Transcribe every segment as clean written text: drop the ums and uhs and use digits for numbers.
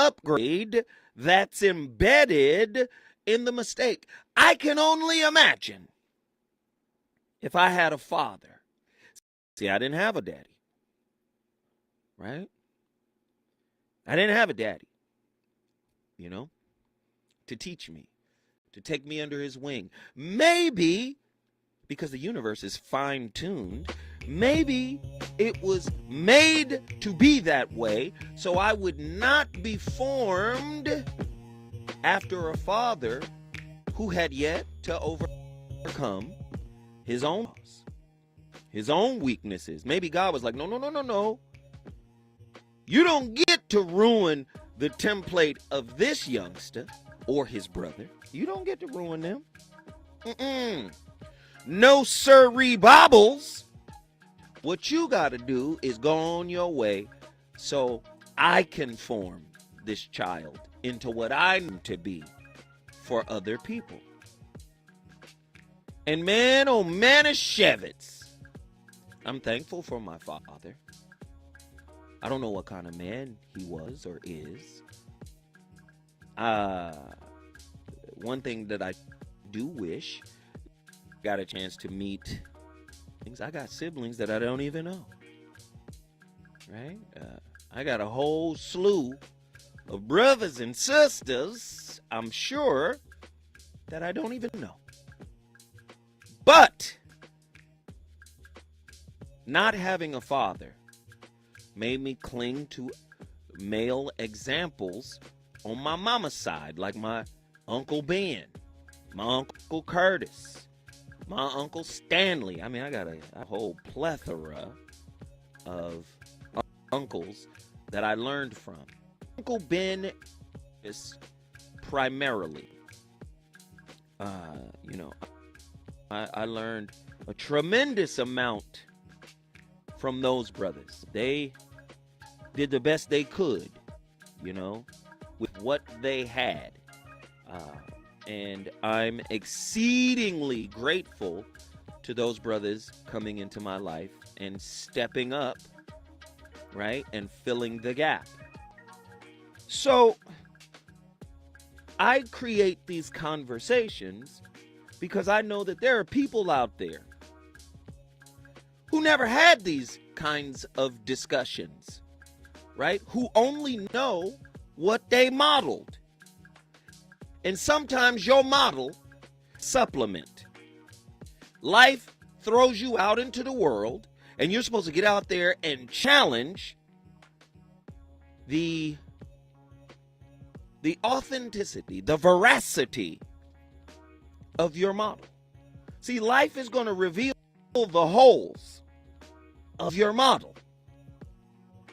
upgrade that's embedded in the mistake. I can only imagine if I had a father. See, I didn't have a daddy, right? I didn't have a daddy, to teach me, to take me under his wing. Maybe, because the universe is fine-tuned, maybe it was made to be that way so I would not be formed after a father who had yet to overcome his own weaknesses. Maybe God was like, no. You don't get to ruin the template of this youngster or his brother. You don't get to ruin them. No sirree bobbles. What you got to do is go on your way so I can form this child into what I need to be for other people. And man, oh Manischewitz, I'm thankful for my father. I don't know what kind of man he was or is. One thing that I do wish, got a chance to meet things. I got siblings that I don't even know. Right? I got a whole slew of brothers and sisters, I'm sure, that I don't even know. But not having a father made me cling to male examples on my mama's side, like my Uncle Ben, my Uncle Curtis, my Uncle Stanley. I mean, I got a whole plethora of uncles that I learned from. Uncle Ben is primarily, I learned a tremendous amount from those brothers. They did the best they could, with what they had. And I'm exceedingly grateful to those brothers coming into my life and stepping up, right, and filling the gap. So I create these conversations because I know that there are people out there who never had these kinds of discussions, right? Who only know what they modeled. And sometimes your model supplement. Life throws you out into the world, and you're supposed to get out there and challenge the authenticity, the veracity of your model. See, life is going to reveal the holes of your model.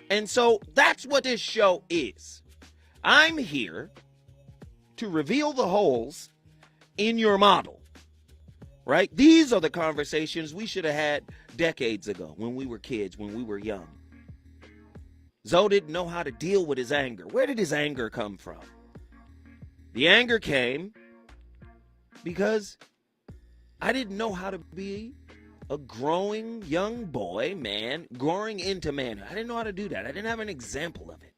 And so that's what this show is. I'm here to reveal the holes in your model, right? These are the conversations we should have had decades ago when we were kids, when we were young. Zoe didn't know how to deal with his anger. Where did his anger come from? The anger came because I didn't know how to be a growing young boy, man, growing into manhood. I didn't know how to do that. I didn't have an example of it.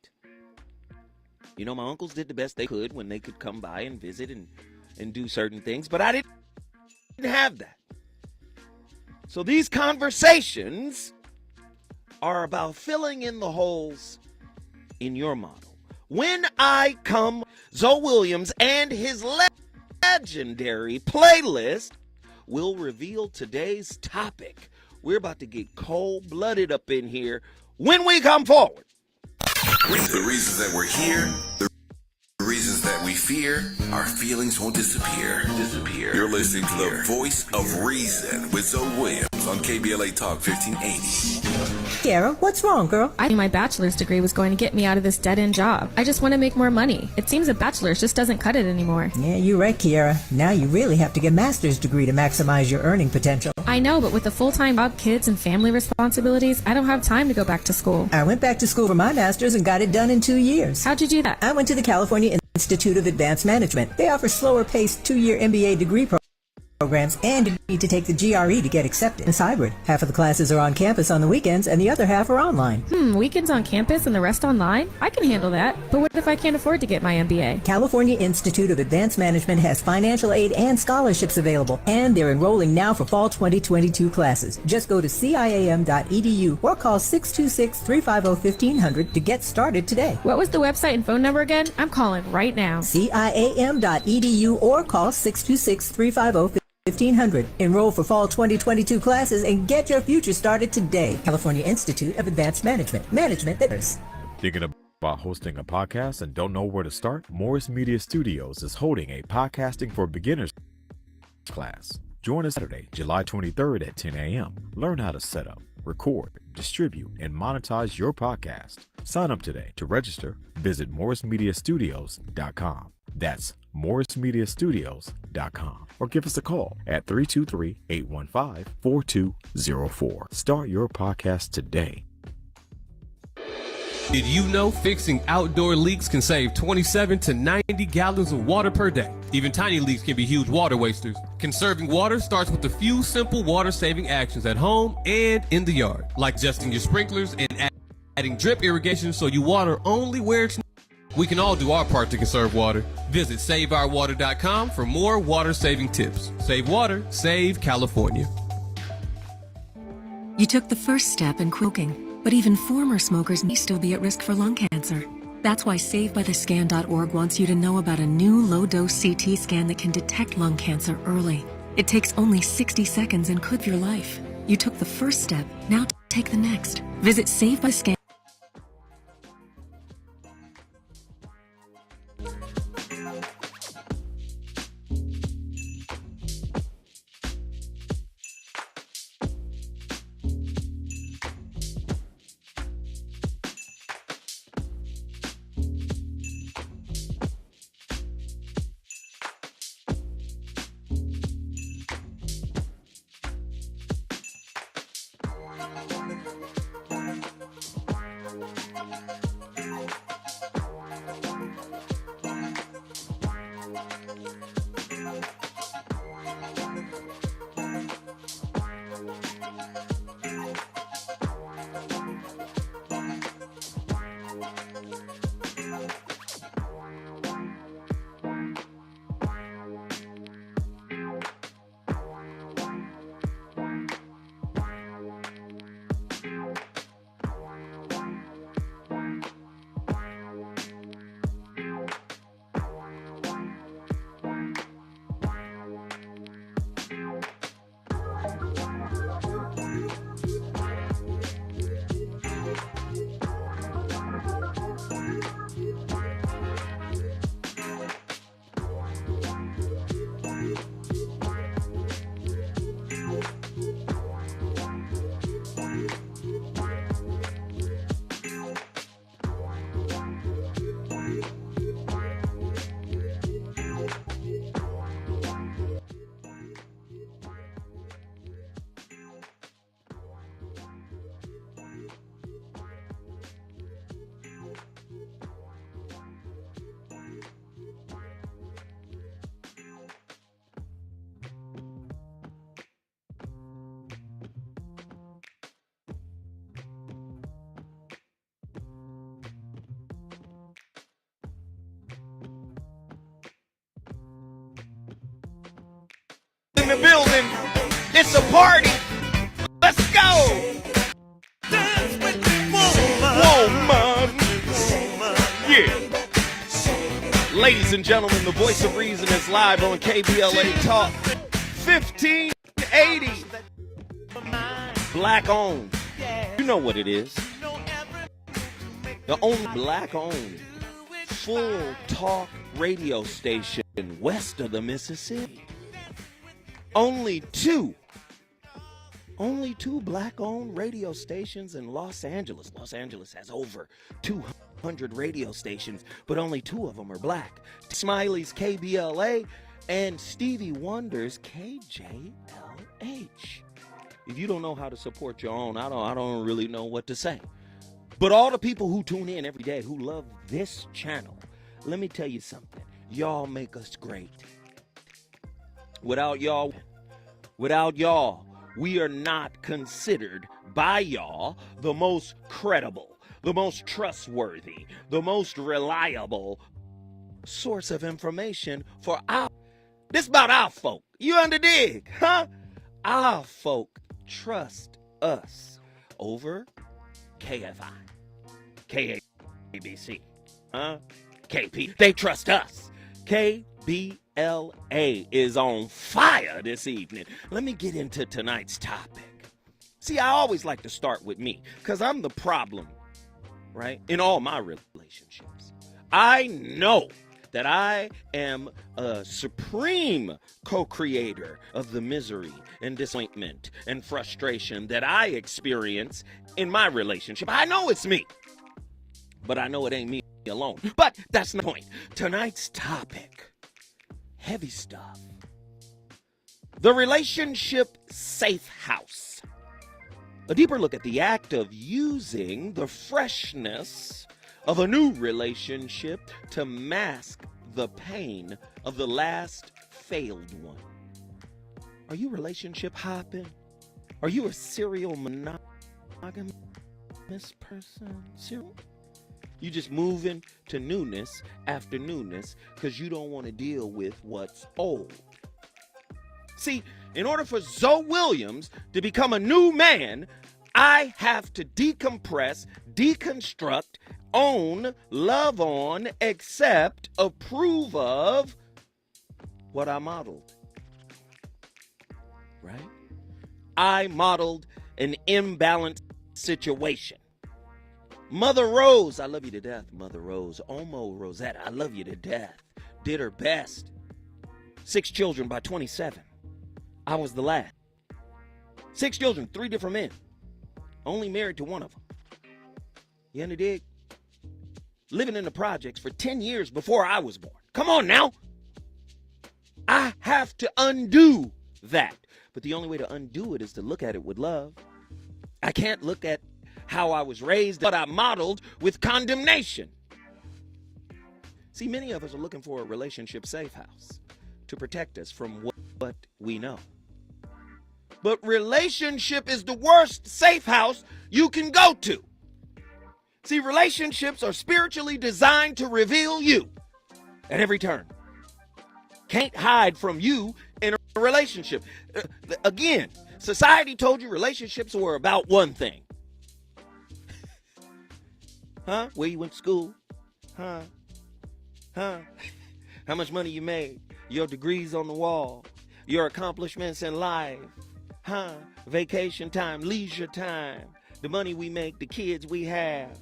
My uncles did the best they could when they could come by and visit and do certain things, but I didn't have that. So these conversations are about filling in the holes in your model. When I come, Zoe Williams and his legendary playlist will reveal today's topic. We're about to get cold-blooded up in here when we come forward. The reasons that we're here, the reasons that we fear, our feelings won't disappear. You're listening to the voice of reason with Zoe Williams on KBLA Talk 1580. Kiara, what's wrong, girl? I knew my bachelor's degree was going to get me out of this dead-end job. I just want to make more money. It seems a bachelor's just doesn't cut it anymore. Yeah, you're right, Kiara. Now you really have to get a master's degree to maximize your earning potential. I know, but with a full-time job, kids, and family responsibilities, I don't have time to go back to school. I went back to school for my master's and got it done in 2 years. How'd you do that? I went to the California Institute of Advanced Management. They offer slower-paced 2-year MBA degree programs. programs, and you need to take the GRE to get accepted. It's hybrid. Half of the classes are on campus on the weekends, and the other half are online. Weekends on campus and the rest online? I can handle that. But what if I can't afford to get my MBA? California Institute of Advanced Management has financial aid and scholarships available, and they're enrolling now for fall 2022 classes. Just go to ciam.edu or call 626-350-1500 to get started today. What was the website and phone number again? I'm calling right now. ciam.edu or call 626-350-1500. Enroll for fall 2022 classes and get your future started today. California Institute of Advanced Management. Management that is. Thinking about hosting a podcast and don't know where to start? Morris Media Studios is holding a Podcasting for Beginners class. Join us Saturday, July 23rd at 10 a.m. Learn how to set up, record, distribute, and monetize your podcast. Sign up today. To register, visit morrismediastudios.com. That's morrismediastudios.com. Or give us a call at 323-815-4204. Start your podcast today. Did you know fixing outdoor leaks can save 27 to 90 gallons of water per day? Even tiny leaks can be huge water wasters. Conserving water starts with a few simple water-saving actions at home and in the yard, like adjusting your sprinklers and adding drip irrigation so you water only where it's needed. We can all do our part to conserve water. Visit SaveOurWater.com for more water-saving tips. Save water, save California. You took the first step in smoking, but even former smokers may still be at risk for lung cancer. That's why SaveByTheScan.org wants you to know about a new low-dose CT scan that can detect lung cancer early. It takes only 60 seconds and could save your life. You took the first step, now take the next. Visit SaveByTheScan. In the building, it's a party. Let's go. Woman. Yeah. Ladies and gentlemen, the voice of reason is live on KBLA Talk 1580. Black owned. You know what it is. The only black owned full talk radio station west of the Mississippi. Only two black-owned radio stations in Los Angeles. Los Angeles has over 200 radio stations, but only two of them are black. Smiley's KBLA and Stevie Wonder's KJLH. If you don't know how to support your own, I don't really know what to say. But all the people who tune in every day who love this channel, let me tell you something. Y'all make us great. Without y'all, Without y'all, we are not considered by y'all the most credible, the most trustworthy, the most reliable source of information for our. This about our folk. You underdig, huh? Our folk trust us over KFI, KABC, huh? KP. They trust us. KBLA is on fire this evening. Let me get into tonight's topic. See, I always like to start with me because I'm the problem, right? In all my relationships. I know that I am a supreme co-creator of the misery and disappointment and frustration that I experience in my relationship. I know it's me, but I know it ain't me alone. But that's the point. Tonight's topic, heavy stuff. The relationship safe house. A deeper look at the act of using the freshness of a new relationship to mask the pain of the last failed one. Are you relationship hopping? Are you a serial monogamous person? Serial? You just moving to newness after newness because you don't want to deal with what's old. See, in order for Zoe Williams to become a new man, I have to decompress, deconstruct, own, love on, accept, approve of what I modeled. Right? I modeled an imbalanced situation. Mother Rose, I love you to death, Mother Rose. Omo Rosetta, I love you to death. Did her best. 6 children by 27. I was the last. 6 children, 3 different men. Only married to one of them. You understand? Living in the projects for 10 years before I was born. Come on now. I have to undo that. But the only way to undo it is to look at it with love. I can't look at how I was raised, what I modeled with condemnation. See, many of us are looking for a relationship safe house to protect us from what we know. But relationship is the worst safe house you can go to. See, relationships are spiritually designed to reveal you at every turn. Can't hide from you in a relationship. Again, society told you relationships were about one thing. Huh? Where you went to school? Huh? How much money you made? Your degrees on the wall? Your accomplishments in life? Huh? Vacation time, leisure time, the money we make, the kids we have.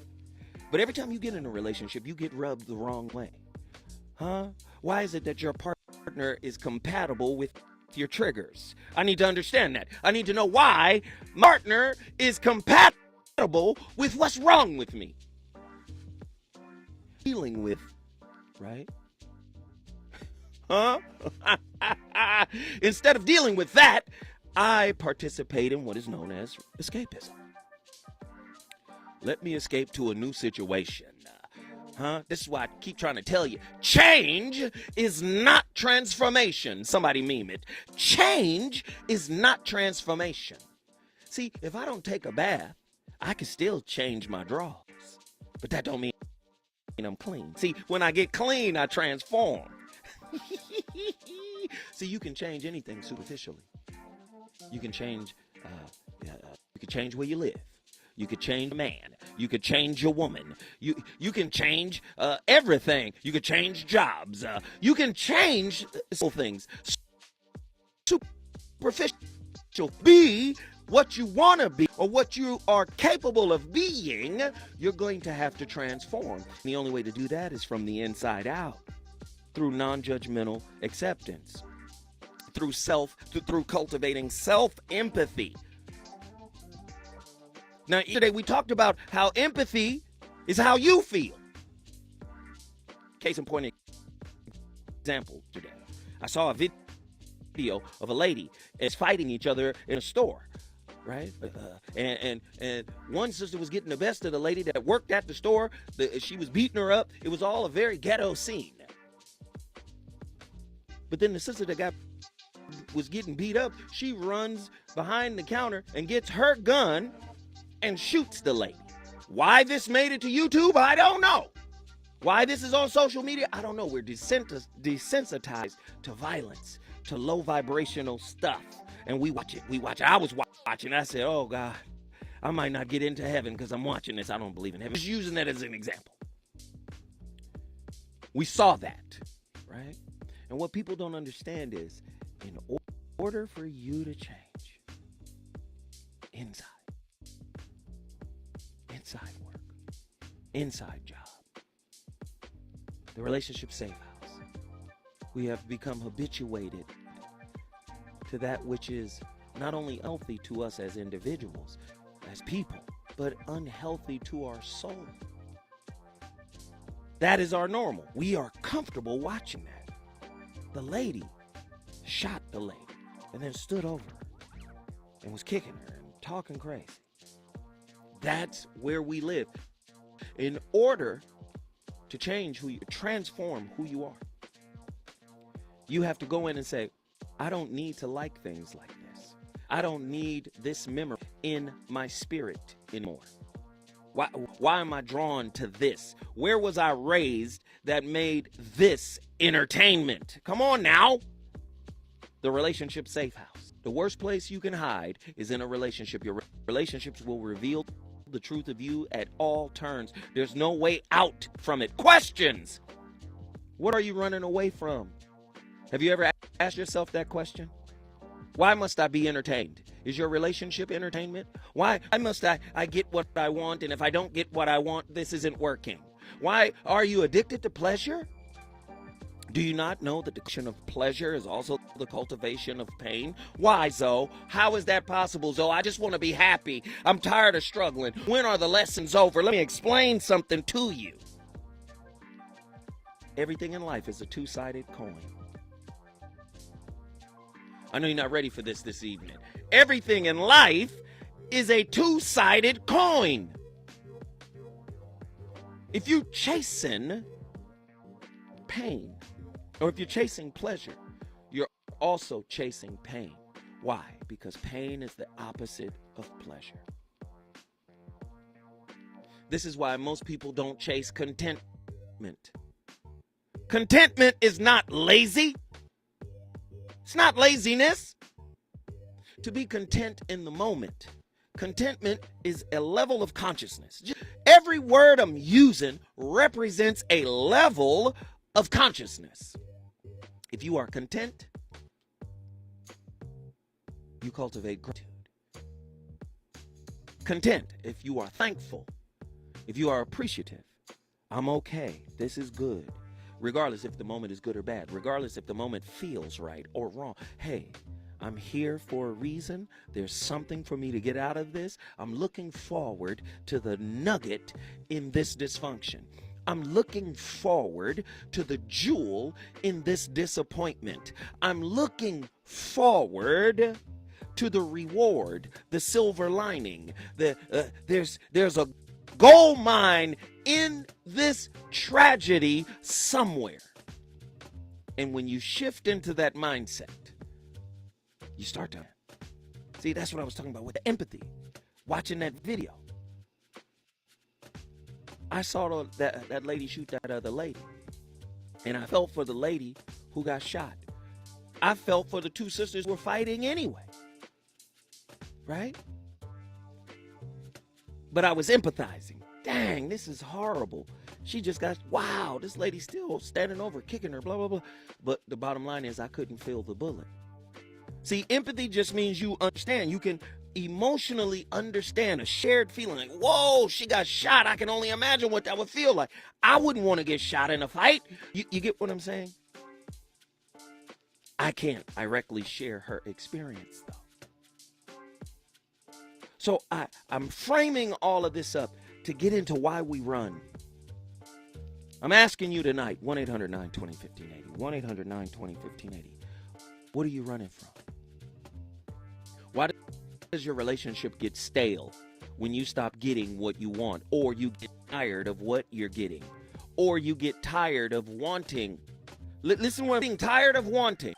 But every time you get in a relationship, you get rubbed the wrong way. Huh? Why is it that your partner is compatible with your triggers? I need to understand that. I need to know why my partner is compatible with what's wrong with me. Dealing with, right? Huh? Instead of dealing with that, I participate in what is known as escapism. Let me escape to a new situation. This is why I keep trying to tell you. Change is not transformation. Somebody meme it. Change is not transformation. See, if I don't take a bath, I can still change my drawers. But that don't mean I'm clean. See, when I get clean, I transform. See, you can change anything superficially. You can change where you live. You could change a man. You could change a woman. You can change everything. You could change jobs. You can change things. Superficial. Be what you want to be or what you are capable of being. You're going to have to transform. The only way to do that is from the inside out, through non-judgmental acceptance, through cultivating self-empathy. Now, today we talked about how empathy is how you feel. Case in point example today. I saw a video of a lady is fighting each other in a store, right? And one sister was getting the best of the lady that worked at the store. She was beating her up. It was all a very ghetto scene. But then the sister that got was getting beat up, she runs behind the counter and gets her gun and shoots the lady. Why this made it to YouTube, I don't know. Why this is on social media, I don't know. We're desensitized to violence, to low vibrational stuff. And we watch it. I was watching. I said, oh, God, I might not get into heaven because I'm watching this. I don't believe in heaven. Just using that as an example. We saw that, right? And what people don't understand is, in order for you to change, inside work, inside job, the relationship safe house, we have become habituated to that which is not only healthy to us as individuals, as people, but unhealthy to our soul. That is our normal. We are comfortable watching that. The lady shot the lady and then stood over her and was kicking her and talking crazy. That's where we live. In order to change transform who you are, you have to go in and say, I don't need to like things like this. I don't need this memory in my spirit anymore. Why am I drawn to this? Where was I raised that made this entertainment? Come on now. The relationship safe house. The worst place you can hide is in a relationship. Your relationships will reveal the truth of you at all turns. There's no way out from it. Questions. What are you running away from? Have you ever asked yourself that question? Why must I be entertained? Is your relationship entertainment? Why must I get what I want, and if I don't get what I want, this isn't working? Why are you addicted to pleasure? Do you not know that the cultivation of pleasure is also the cultivation of pain? Why, Zoe? How is that possible, Zoe? I just want to be happy. I'm tired of struggling. When are the lessons over? Let me explain something to you. Everything in life is a two-sided coin. I know you're not ready for this evening. Everything in life is a two-sided coin. If you're chasing pain, or if you're chasing pleasure, you're also chasing pain. Why? Because pain is the opposite of pleasure. This is why most people don't chase contentment. Contentment is not lazy. It's not laziness. To be content in the moment. Contentment is a level of consciousness. Every word I'm using represents a level of consciousness. If you are content, you cultivate gratitude. Content, if you are thankful, if you are appreciative, I'm okay, this is good. Regardless if the moment is good or bad, regardless if the moment feels right or wrong. Hey, I'm here for a reason. There's something for me to get out of this. I'm looking forward to the nugget in this dysfunction. I'm looking forward to the jewel in this disappointment. I'm looking forward to the reward, the silver lining. There's a gold mine in this tragedy somewhere. And when you shift into that mindset, you start to see. That's what I was talking about with the empathy. Watching that video, I saw that lady shoot that other lady, and I felt for the lady who got shot. I felt for the two sisters who were fighting anyway, right? But I was empathizing. Dang, this is horrible. She just got, wow, this lady's still standing over, kicking her, blah, blah, blah. But the bottom line is I couldn't feel the bullet. See, empathy just means you understand. You can emotionally understand a shared feeling. Like, whoa, she got shot. I can only imagine what that would feel like. I wouldn't want to get shot in a fight. You get what I'm saying? I can't directly share her experience, though. So I'm framing all of this up to get into why we run. I'm asking you tonight, 1-800-920-1580, 1-800-920-1580. What are you running from? Why does your relationship get stale when you stop getting what you want, or you get tired of what you're getting, or you get tired of wanting? Listen, what I'm being tired of wanting.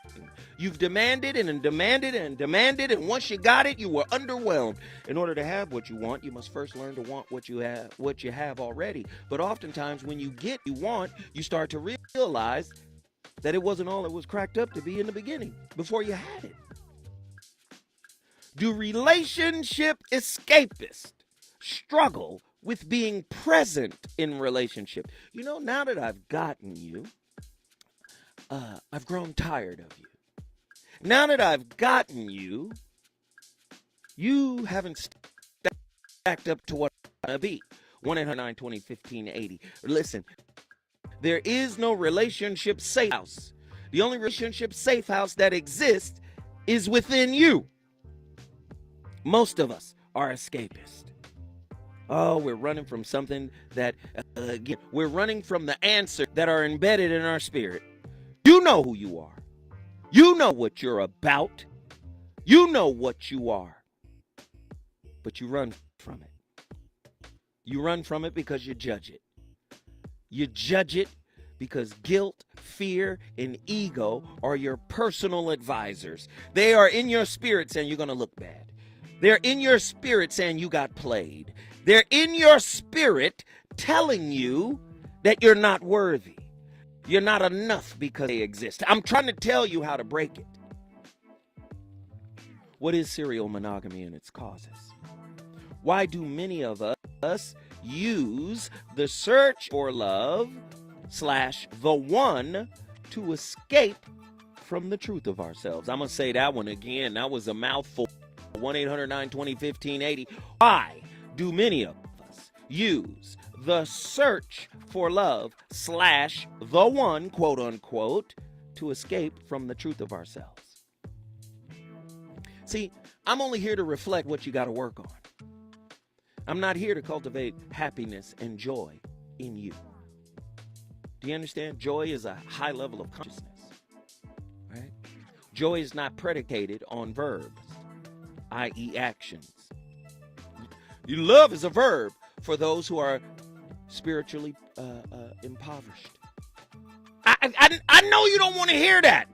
You've demanded and demanded and demanded, and once you got it, you were underwhelmed. In order to have what you want, you must first learn to want what you have already. But oftentimes when you get what you want, you start to realize that it wasn't all it was cracked up to be in the beginning, before you had it. Do relationship escapists struggle with being present in relationship? You know, now that I've gotten you, I've grown tired of you. Now that I've gotten you, you haven't stacked up to what I want to be. 1-800-920-1580. Listen, there is no relationship safe house. The only relationship safe house that exists is within you. Most of us are escapists. Oh, we're running from something that, again, we're running from the answers that are embedded in our spirit. You know who you are. You know what you're about. You know what you are. But you run from it. You run from it because you judge it. You judge it because guilt, fear, and ego are your personal advisors. They are in your spirit saying you're going to look bad. They're in your spirit saying you got played. They're in your spirit telling you that you're not worthy. You're not enough because they exist. I'm trying to tell you how to break it. What is serial monogamy and its causes? Why do many of us use the search for love / the one to escape from the truth of ourselves? I'm going to say that one again. That was a mouthful. 1-800-920-1580. Why do many of us use the search for love / the one, quote unquote, to escape from the truth of ourselves? See, I'm only here to reflect what you got to work on. I'm not here to cultivate happiness and joy in you. Do you understand? Joy is a high level of consciousness, right? Joy is not predicated on verbs, i.e. actions. Love is a verb for those who are spiritually impoverished. I know you don't want to hear that.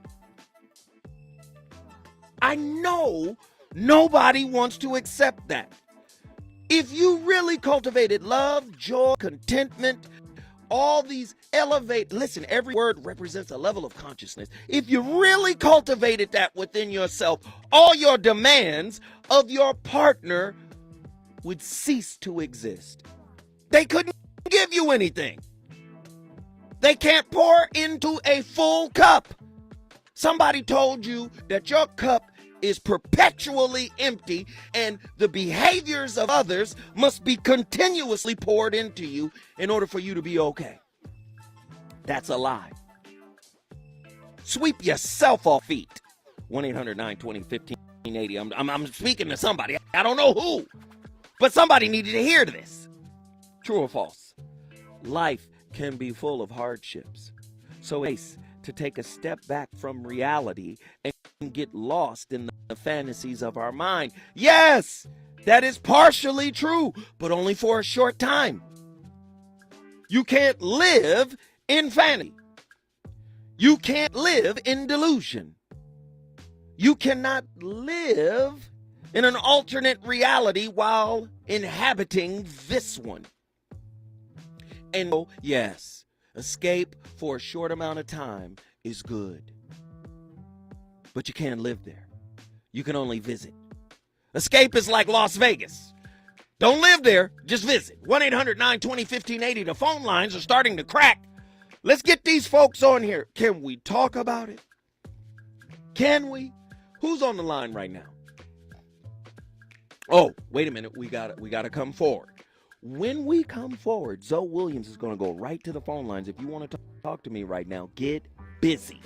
I know nobody wants to accept that. If you really cultivated love, joy, contentment, all these listen, every word represents a level of consciousness. If you really cultivated that within yourself, all your demands of your partner would cease to exist. They couldn't give you anything. They can't pour into a full cup. Somebody told you that your cup is perpetually empty and the behaviors of others must be continuously poured into you in order for you to be okay. That's a lie. Sweep yourself off feet. 1-800-920-1580. I'm speaking to somebody. I don't know who, but somebody needed to hear this. True or false? Life can be full of hardships. So it's to take a step back from reality and get lost in the fantasies of our mind. Yes, that is partially true, but only for a short time. You can't live in fantasy. You can't live in delusion. You cannot live in an alternate reality while inhabiting this one. And yes, escape for a short amount of time is good. But you can't live there. You can only visit. Escape is like Las Vegas. Don't live there, just visit. 1-800-920-1580. The phone lines are starting to crack. Let's get these folks on here. Can we talk about it? Can we? Who's on the line right now? Oh, wait a minute. We got to come forward. When we come forward, Zoe Williams is going to go right to the phone lines. If you want to talk to me right now, get busy.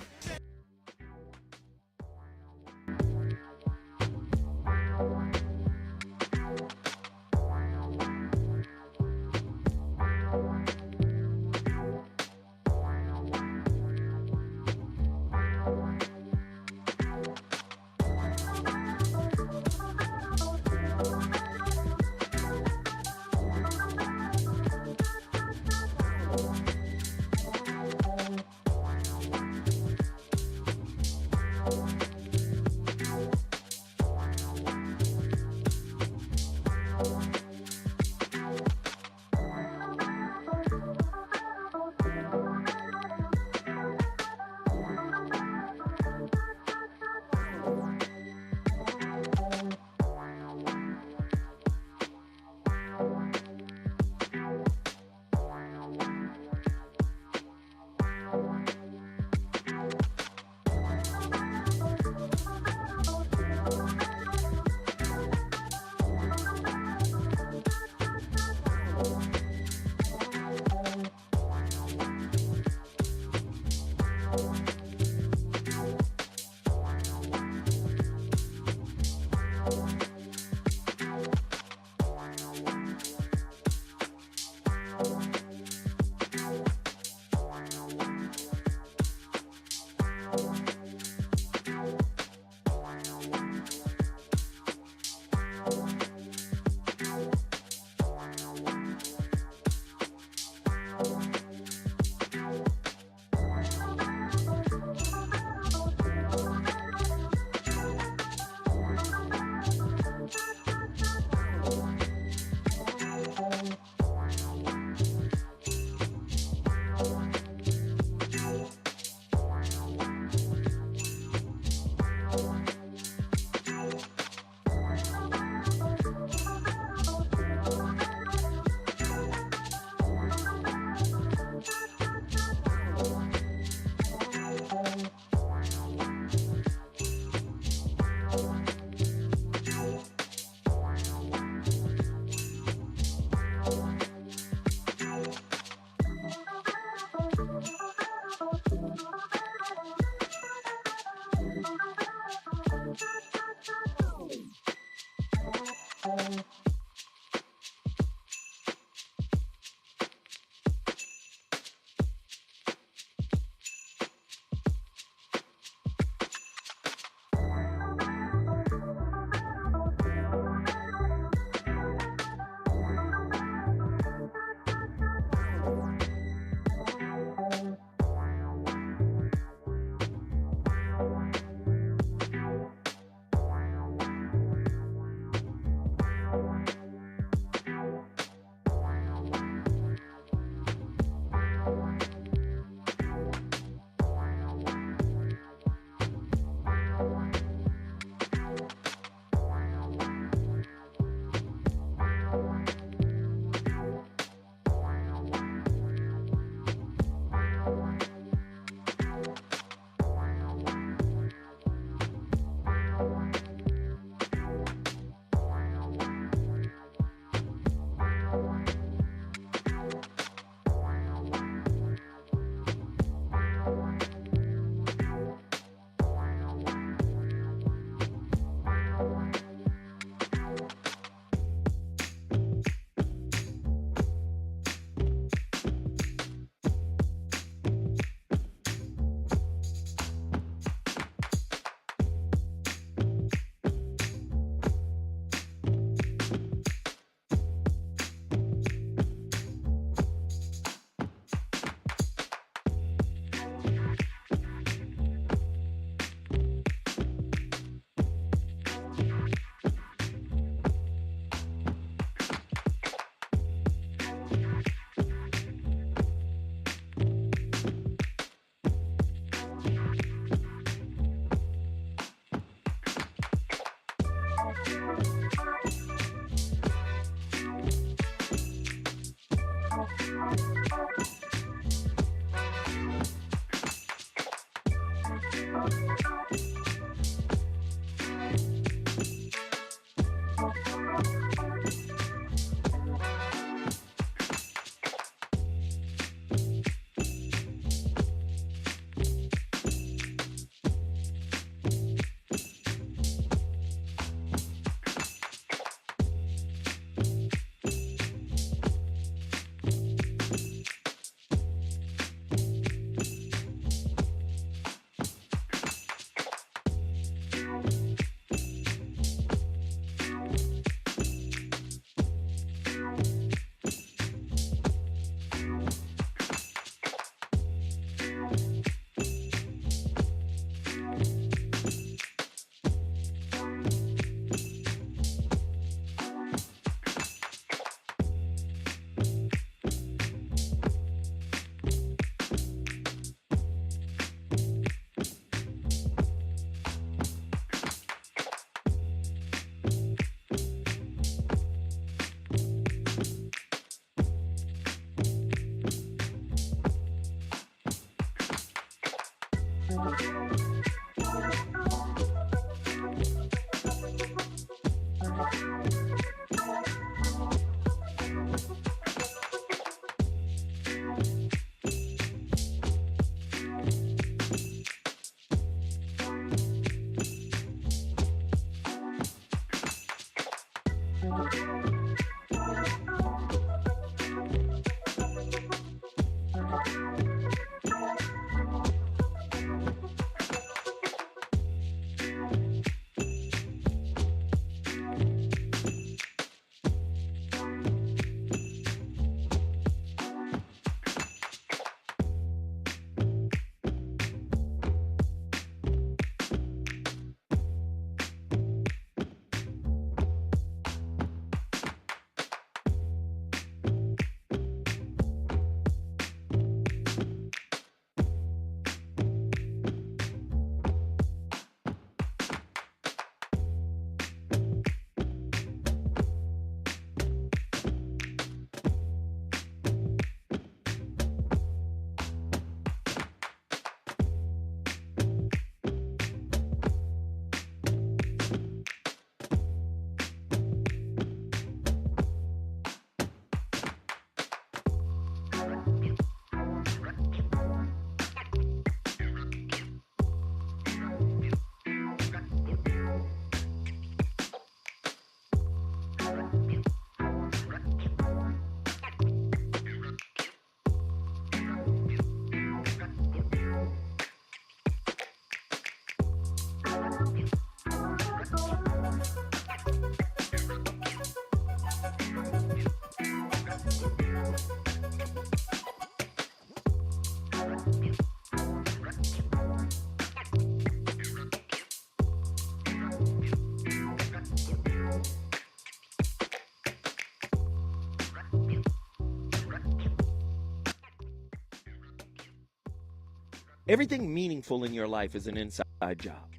Everything meaningful in your life is an inside job.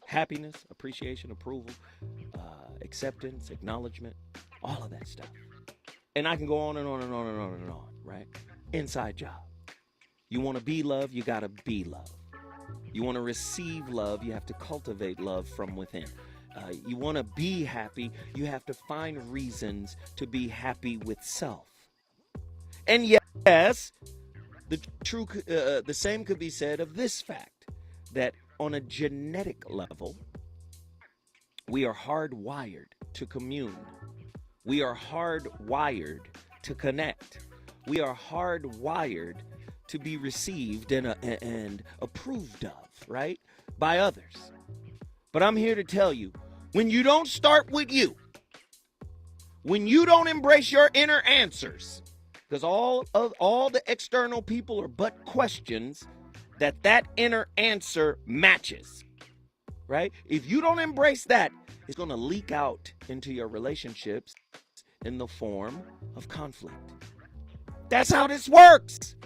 Happiness, appreciation, approval, acceptance, acknowledgement, all of that stuff. And I can go on and on and on and on and on, right? Inside job. You want to be loved, you got to be loved. You want to receive love, you have to cultivate love from within. You want to be happy, you have to find reasons to be happy with self. And yes, the same could be said of this fact, that on a genetic level, we are hardwired to commune. We are hardwired to connect. We are hardwired to be received and approved of, right, by others. But I'm here to tell you, when you don't start with you, when you don't embrace your inner answers, because all the external people are but questions that inner answer matches, right? If you don't embrace that, it's going to leak out into your relationships in the form of conflict. That's how this works.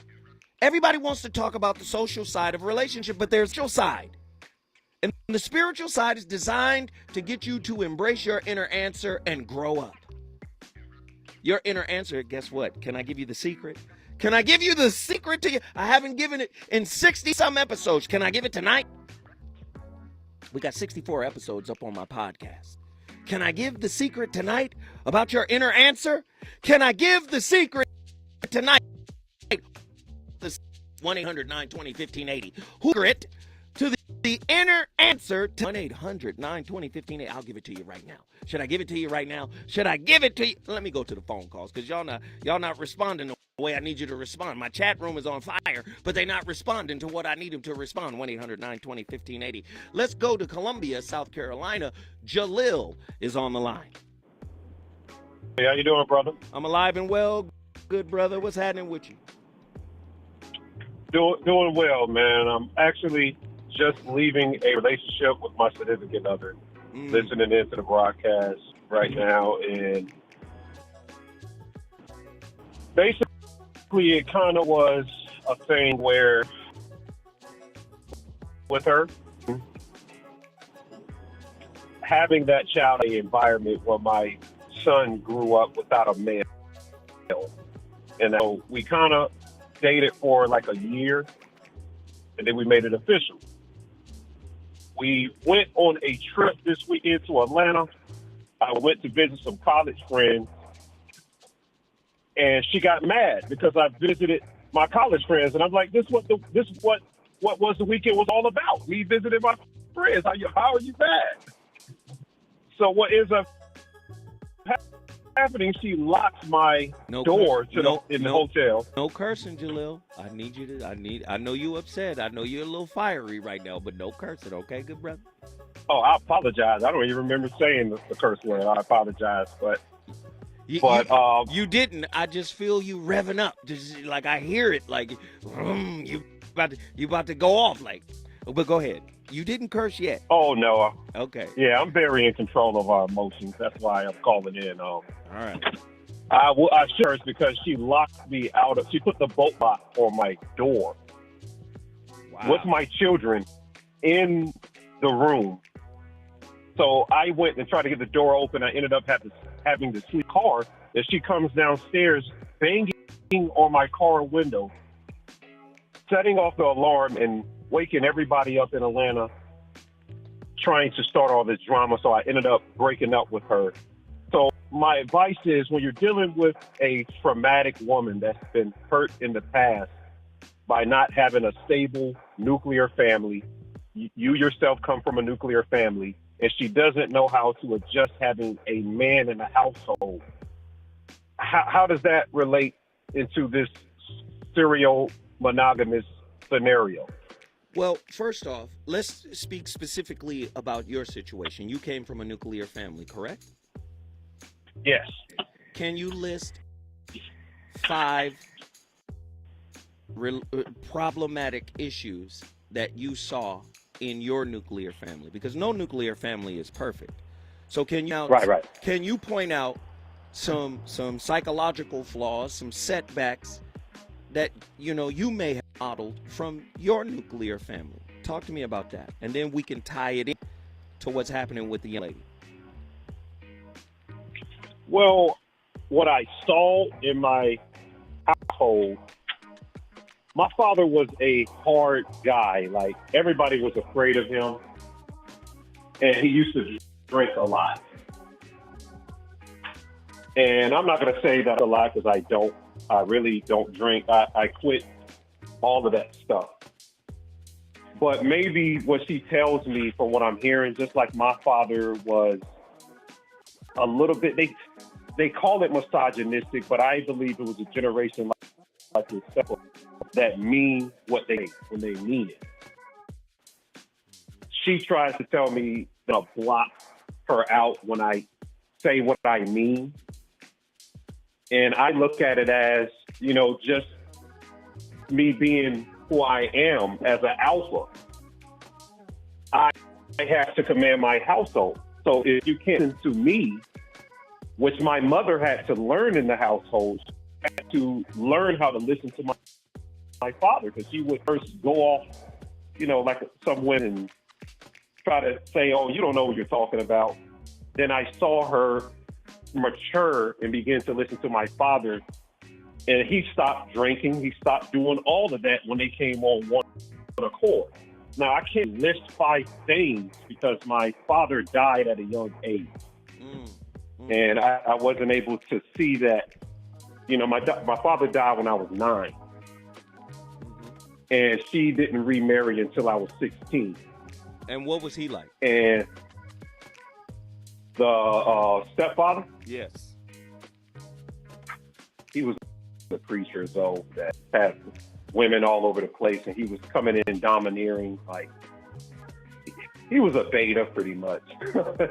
Everybody wants to talk about the social side of a relationship, but there's a spiritual side. And the spiritual side is designed to get you to embrace your inner answer and grow up. Your inner answer, guess what? Can I give you the secret? Can I give you the secret to you? I haven't given it in 60 some episodes. Can I give it tonight? We got 64 episodes up on my podcast. Can I give the secret tonight about your inner answer? Can I give the secret tonight? This 1-800-920-1580. Who secret to the inner answer to 1-800-920-1580. I'll give it to you right now. Should I give it to you right now? Should I give it to you? Let me go to the phone calls, because y'all not responding the way I need you to respond. My chat room is on fire, but they're not responding to what I need them to respond. 1-800-920-1580. Let's go to Columbia, South Carolina. Jalil is on the line. Hey, how you doing, brother? I'm alive and well. Good, brother. What's happening with you? Doing well, man. I'm actually just leaving a relationship with my significant other. Listening into the broadcast right now, and basically it kind of was a thing where with her having that child environment where my son grew up without a male, and so we kind of dated for like a year, and then we made it official. We went on a trip this weekend to Atlanta. I went to visit some college friends, and she got mad because I visited my college friends, and I'm like, "This what was the weekend was all about? We visited my friends. How are you mad?" So what ends up happening? She locked my door to the hotel. No cursing, Jalil. I know you upset. I know you're a little fiery right now, but no cursing, okay, good brother? Oh, I apologize. I don't even remember saying the curse word. I apologize, but you didn't. I just feel you revving up. Just like I hear it, like you about to go off, like. But go ahead. You didn't curse yet. Oh no. Okay. Yeah, I'm very in control of our emotions. That's why I'm calling in. All right. I curse because she locked me out of. She put the bolt lock on my door. Wow. With my children in the room. So I went and tried to get the door open. I ended up having to sleep in the car. And she comes downstairs, banging on my car window, setting off the alarm and waking everybody up in Atlanta, trying to start all this drama. So I ended up breaking up with her. So my advice is, when you're dealing with a traumatic woman that's been hurt in the past by not having a stable nuclear family, you yourself come from a nuclear family, and she doesn't know how to adjust having a man in the household, how does that relate into this serial monogamous scenario? Well, first off, let's speak specifically about your situation. You came from a nuclear family, correct? Yes. Can you list 5 problematic issues that you saw in your nuclear family? Because no nuclear family is perfect. So can you Can you point out some psychological flaws, some setbacks that you may modeled from your nuclear family. Talk to me about that. And then we can tie it in to what's happening with the young lady. Well, what I saw in my household, my father was a hard guy. Like, everybody was afraid of him. And he used to drink a lot. And I'm not going to say that a lot because I really don't drink. I quit all of that stuff. But maybe what she tells me from what I'm hearing, just like my father was a little bit, they call it misogynistic, but I believe it was a generation like yourself that mean what they when they mean it. She tries to tell me to block her out when I say what I mean. And I look at it as, just me being who I am as an alpha. I have to command my household. So if you can't listen to me, which my mother had to learn in the household, had to learn how to listen to my father, because she would first go off, like some women and try to say, oh, you don't know what you're talking about. Then I saw her mature and begin to listen to my father, and he stopped drinking. He stopped doing all of that when they came on one accord. Now, I can't list 5 things because my father died at a young age. And I wasn't able to see that. My father died when I was 9. And she didn't remarry until I was 16. And what was he like? And the stepfather? Yes. He was a preacher, though, that had women all over the place, and he was coming in domineering. Like, he was a beta, pretty much.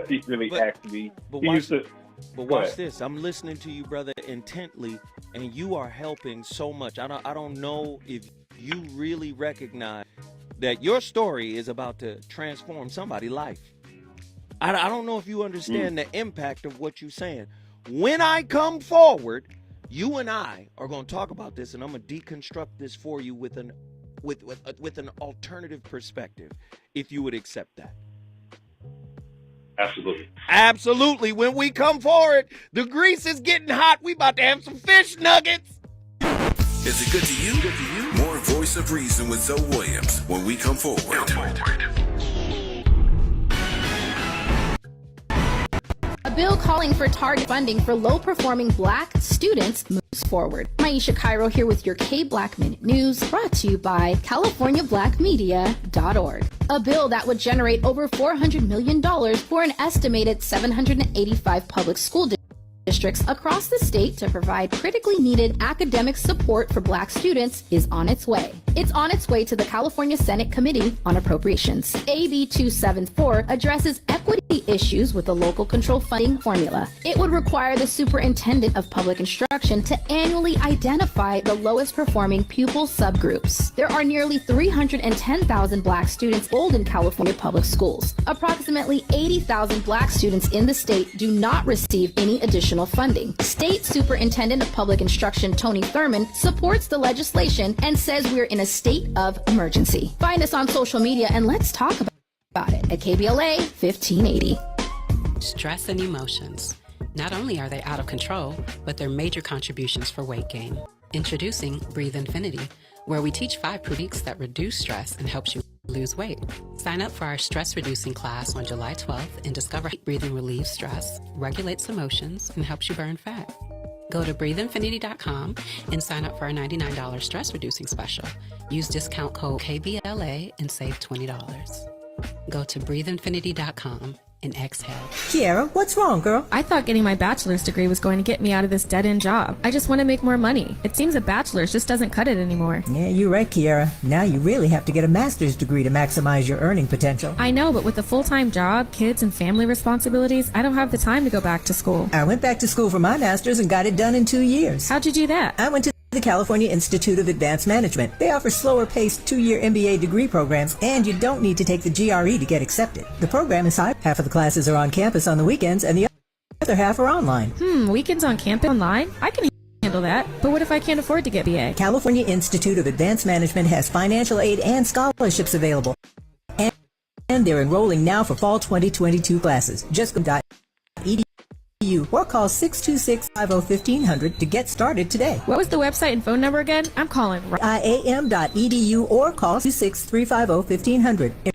He really asked me. But watch this. I'm listening to you, brother, intently, and you are helping so much. I don't know if you really recognize that your story is about to transform somebody's life. I don't know if you understand the impact of what you're saying. When I come forward, you and I are going to talk about this, and I'm going to deconstruct this for you with an alternative perspective, if you would accept that. Absolutely. Absolutely. When we come forward, the grease is getting hot. We about to have some fish nuggets. Is it good to you? More Voice of Reason with Zoe Williams when we come forward. A bill calling for target funding for low-performing Black students moves forward. Maisha Cairo here with your K-Black Minute News, brought to you by CaliforniaBlackMedia.org. A bill that would generate over $400 million for an estimated 785 public school districts across the state to provide critically needed academic support for Black students is on its way. It's on its way to the California Senate Committee on Appropriations. AB 274 addresses equity issues with the local control funding formula. It would require the superintendent of public instruction to annually identify the lowest performing pupil subgroups. There are nearly 310,000 Black students enrolled in California public schools. Approximately 80,000 Black students in the state do not receive any additional funding. State Superintendent of Public Instruction Tony Thurmond supports the legislation and says we're in a state of emergency. Find us on social media and let's talk about it at KBLA 1580. Stress and emotions. Not only are they out of control, but they're major contributions for weight gain. Introducing Breathe Infinity, where we teach 5 techniques that reduce stress and helps you lose weight. Sign up for our stress reducing class on July 12th and discover how breathing relieves stress, regulates emotions, and helps you burn fat. Go to breatheinfinity.com and sign up for our $99 stress reducing special. Use discount code KBLA and save $20. Go to breatheinfinity.com and exhale. Kiara, what's wrong, girl? I thought getting my bachelor's degree was going to get me out of this dead-end job. I just want to make more money. It seems a bachelor's just doesn't cut it anymore. Yeah, you're right, Kiara. Now you really have to get a master's degree to maximize your earning potential. I know, but with a full-time job, kids, and family responsibilities, I don't have the time to go back to school. I went back to school for my master's and got it done in 2 years. How'd you do that? I went to the California Institute of Advanced Management. They offer slower-paced 2-year MBA degree programs, and you don't need to take the GRE to get accepted. The program is hybrid. Half of the classes are on campus on the weekends, and the other half are online. Weekends on campus online? I can handle that. But what if I can't afford to get BA? California Institute of Advanced Management has financial aid and scholarships available. And they're enrolling now for fall 2022 classes. Just go.edu or call 626-50-1500 to get started today. What was the website and phone number again? I'm calling. IAM.edu or call 626-350-1500.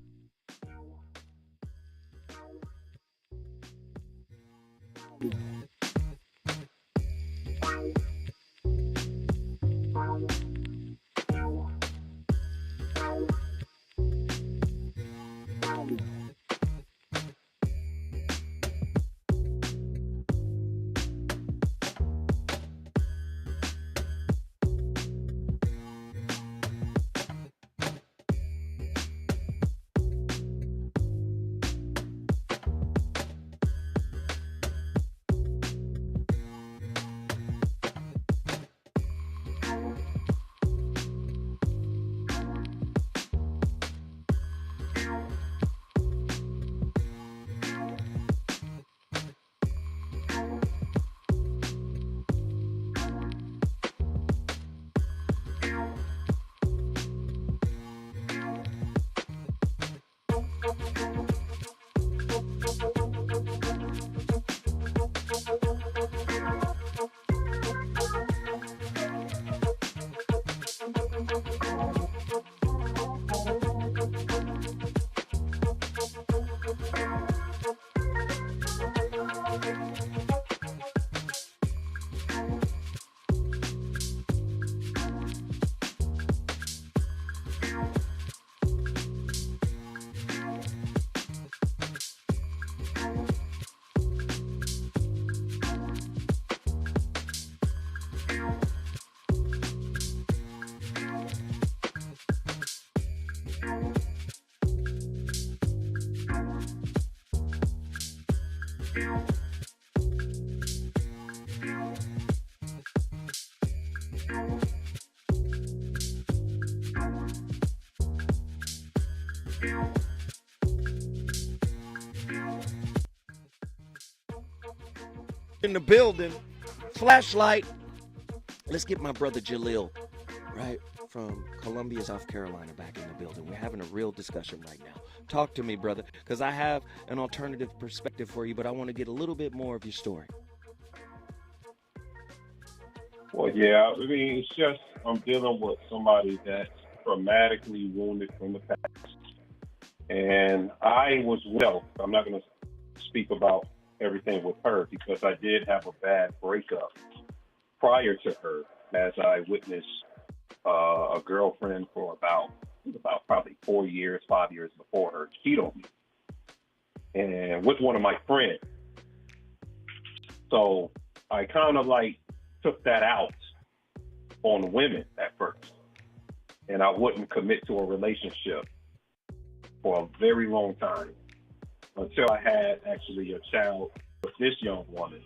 In the building, flashlight. Let's get my brother Jalil, right, from Columbia, South Carolina, back in the building. We're having a real discussion right now. Talk to me, brother, because I have an alternative perspective for you, but I want to get a little bit more of your story. Well, yeah, I mean, it's just I'm dealing with somebody that's traumatically wounded from the past. And I was I'm not going to speak about everything with her because I did have a bad breakup prior to her, as I witnessed a girlfriend for about probably 5 years before her cheat on me, and with one of my friends. So I kind of like took that out on women at first, and I wouldn't commit to a relationship for a very long time until I had actually a child with this young woman.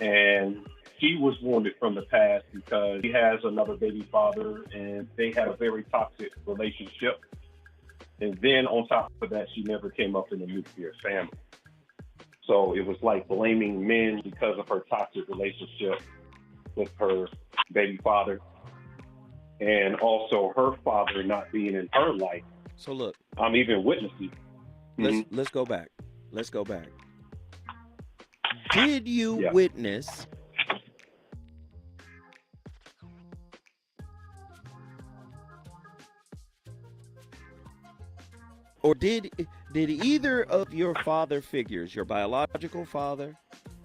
And she was wounded from the past because he has another baby father and they had a very toxic relationship. And then on top of that, she never came up in a nuclear family. So it was like blaming men because of her toxic relationship with her baby father. And also her father not being in her life. So look, I'm even witnessing. Let's go back. Did you witness or did either of your father figures, your biological father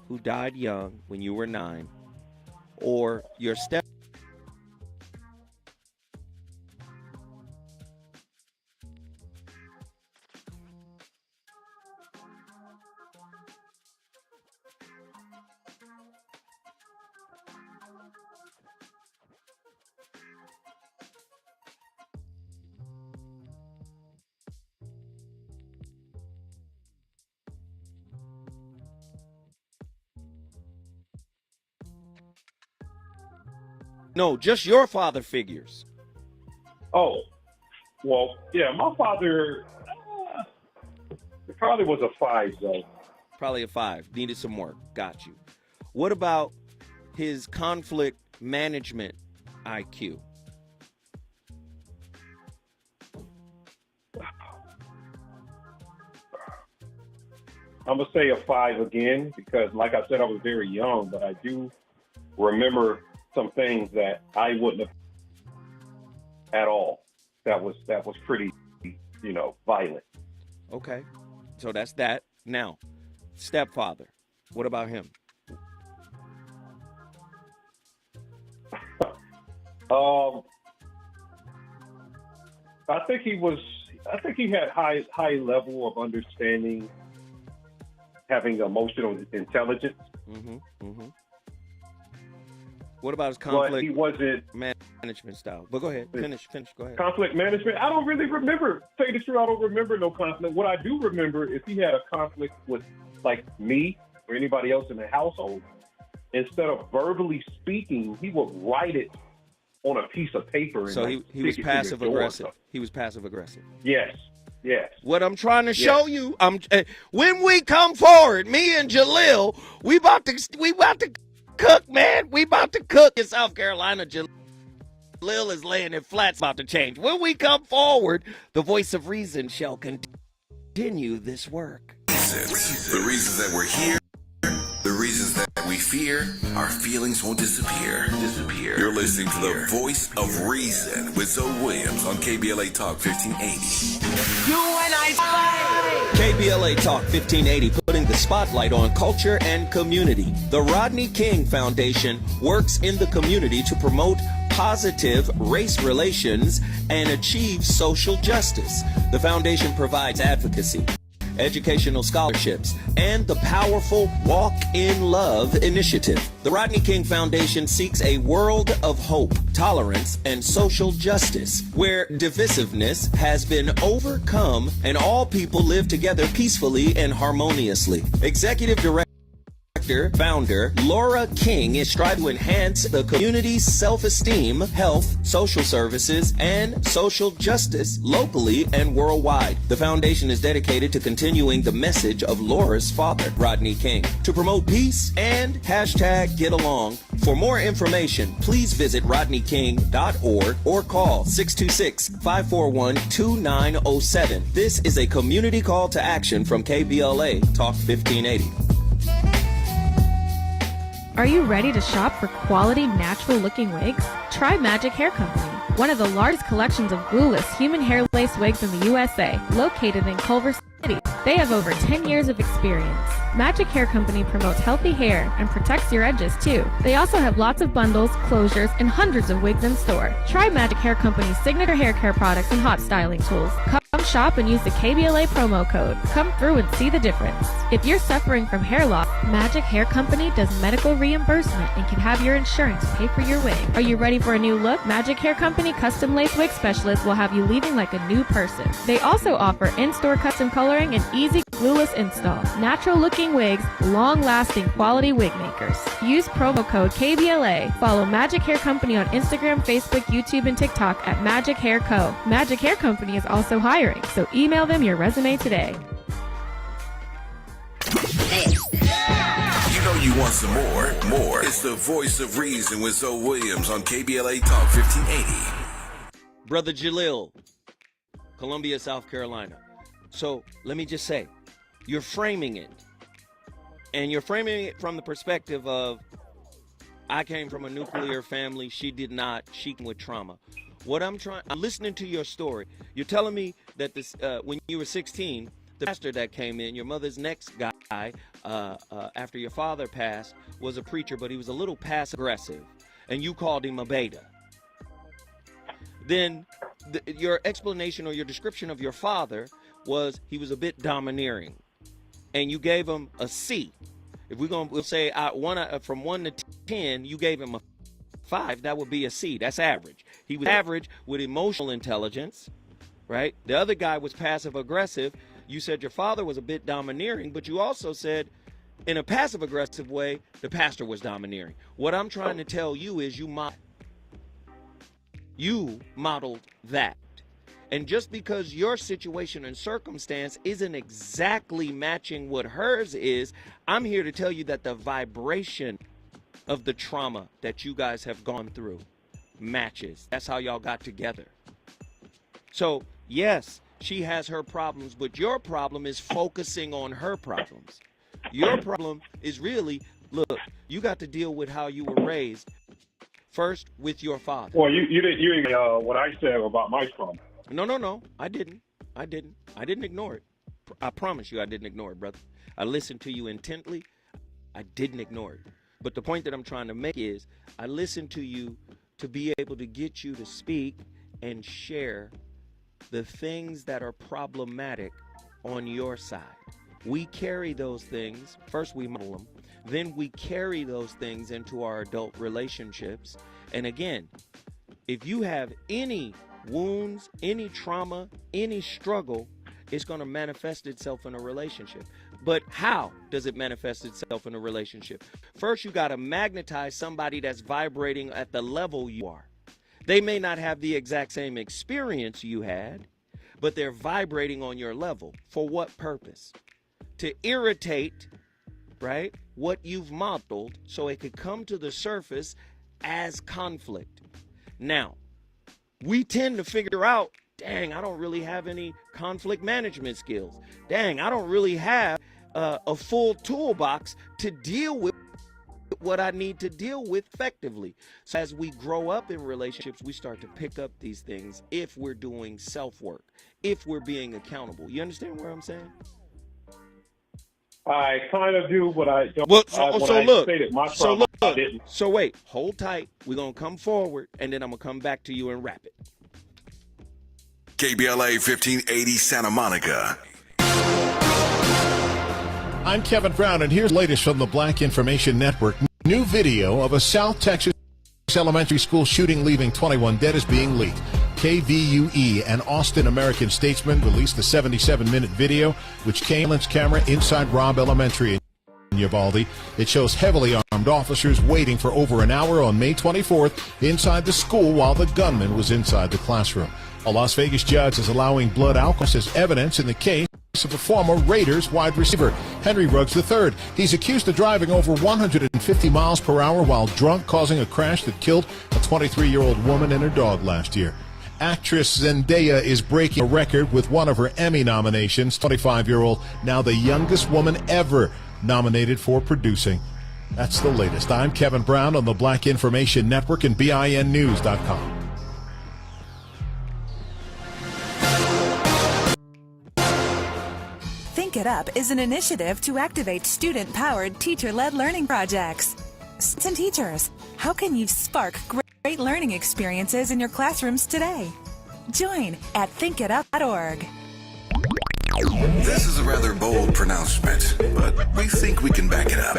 who died young when you were 9, or your step No, just your father figures. Oh, well, yeah, my father probably was a 5, though. Probably a 5. Needed some work. Got you. What about his conflict management IQ? I'm going to say a 5 again because, like I said, I was very young, but I do remember some things that I wouldn't have at all. That was pretty, violent. Okay. So that's that. Now, stepfather. What about him? I think he had high level of understanding, having emotional intelligence. What about his conflict? But he wasn't management style. But go ahead. Finish. Go ahead. Conflict management. I don't really remember. Say the truth, I don't remember no conflict. What I do remember is he had a conflict with like me or anybody else in the household. Instead of verbally speaking, he would write it on a piece of paper. And so he was passive aggressive. He was passive aggressive. Yes. What I'm trying to show you, when we come forward, me and Jalil, we about to cook, man. We about to cook in South Carolina. Jalil is laying it flat, about to change. When we come forward, the voice of reason shall continue this work. The reasons that we're here, the reasons that we fear, our feelings won't disappear. You're listening to the voice of reason with Zoe Williams on KBLA Talk 1580. KBLA Talk 1580, putting the spotlight on culture and community. The Rodney King Foundation works in the community to promote positive race relations and achieve social justice. The foundation provides advocacy, educational scholarships, and the powerful Walk in Love initiative. The Rodney King Foundation seeks a world of hope, tolerance, and social justice, where divisiveness has been overcome and all people live together peacefully and harmoniously. Executive Director, founder Laura King is striving to enhance the community's self-esteem, health, social services, and social justice locally and worldwide. The foundation is dedicated to continuing the message of Laura's father, Rodney King, to promote peace and #GetAlong. For more information, please visit rodneyking.org or call 626-541-2907. This is a community call to action from KBLA Talk 1580. Are you ready to shop for quality, natural-looking wigs? Try Magic Hair Company, one of the largest collections of glueless human hair lace wigs in the USA, located in Culver City. They have over 10 years of experience. Magic Hair Company promotes healthy hair and protects your edges, too. They also have lots of bundles, closures, and hundreds of wigs in store. Try Magic Hair Company's signature hair care products and hot styling tools. Come shop and use the KBLA promo code. Come through and see the difference. If you're suffering from hair loss, Magic Hair Company does medical reimbursement and can have your insurance pay for your wig. Are you ready for a new look? Magic Hair Company Custom Lace Wig Specialist will have you leaving like a new person. They also offer in-store custom coloring and easy glueless install. Natural looking wigs, long-lasting quality wig makers. Use promo code KBLA. Follow Magic Hair Company on Instagram, Facebook, YouTube, and TikTok at Magic Hair Co. Magic Hair Company is also hiring, so email them your resume today. You know you want some more. It's the voice of reason with Zoe Williams on KBLA Talk 1580. Brother Jalil, Columbia, South Carolina. So let me just say, you're framing it. And you're framing it from the perspective of, I came from a nuclear family. She did not. She came with trauma. I'm listening to your story. You're telling me that when you were 16, the pastor that came in, your mother's next guy, after your father passed, was a preacher, but he was a little passive-aggressive, and you called him a beta. Then your explanation or your description of your father was he was a bit domineering, and you gave him a C. If we'll say from 1 to 10, you gave him a 5, that would be a C. That's average. He was average with emotional intelligence, right? The other guy was passive-aggressive. You said your father was a bit domineering, but you also said in a passive-aggressive way, the pastor was domineering. What I'm trying to tell you is you modeled that. And just because your situation and circumstance isn't exactly matching what hers is, I'm here to tell you that the vibration of the trauma that you guys have gone through matches. That's how y'all got together. So, yes, she has her problems, but your problem is focusing on her problems. Your problem is really, look, you got to deal with how you were raised. First, with your father. Well, you didn't what I said about my trauma. No, I didn't ignore it. I promise you I didn't ignore it, brother. I listened to you intently. I didn't ignore it. But the point that I'm trying to make is I listened to you to be able to get you to speak and share the things that are problematic on your side. We carry those things. First, we model them. Then we carry those things into our adult relationships. And again, if you have any wounds, any trauma, any struggle, it's going to manifest itself in a relationship. But how does it manifest itself in a relationship? First, you got to magnetize somebody that's vibrating at the level you are. They may not have the exact same experience you had, but they're vibrating on your level. For what purpose? To irritate, right, what you've modeled so it could come to the surface as conflict. Now, we tend to figure out, dang, I don't really have any conflict management skills. Dang, I don't really have a full toolbox to deal with what I need to deal with effectively. So as we grow up in relationships, we start to pick up these things if we're doing self-work, if we're being accountable. You understand what I'm saying? I kind of do, but I don't. Well, so wait, hold tight. We're going to come forward, and then I'm going to come back to you and wrap it. KBLA 1580 Santa Monica. I'm Kevin Brown, and here's the latest from the Black Information Network. New video of a South Texas elementary school shooting leaving 21 dead is being leaked. KVUE, an Austin American-Statesman, released the 77-minute video, which came on its camera inside Robb Elementary in Uvalde. It shows heavily armed officers waiting for over an hour on May 24th inside the school while the gunman was inside the classroom. A Las Vegas judge is allowing blood alcohol as evidence in the case of a former Raiders wide receiver, Henry Ruggs III. He's accused of driving over 150 miles per hour while drunk, causing a crash that killed a 23-year-old woman and her dog last year. Actress Zendaya is breaking a record with one of her Emmy nominations, 25-year-old, now the youngest woman ever nominated for producing. That's the latest. I'm Kevin Brown on the Black Information Network and BINnews.com. Think It Up is an initiative to activate student-powered, teacher-led learning projects. Students and teachers, how can you spark great learning experiences in your classrooms today? Join at thinkitup.org. This is a rather bold pronouncement, but we think we can back it up.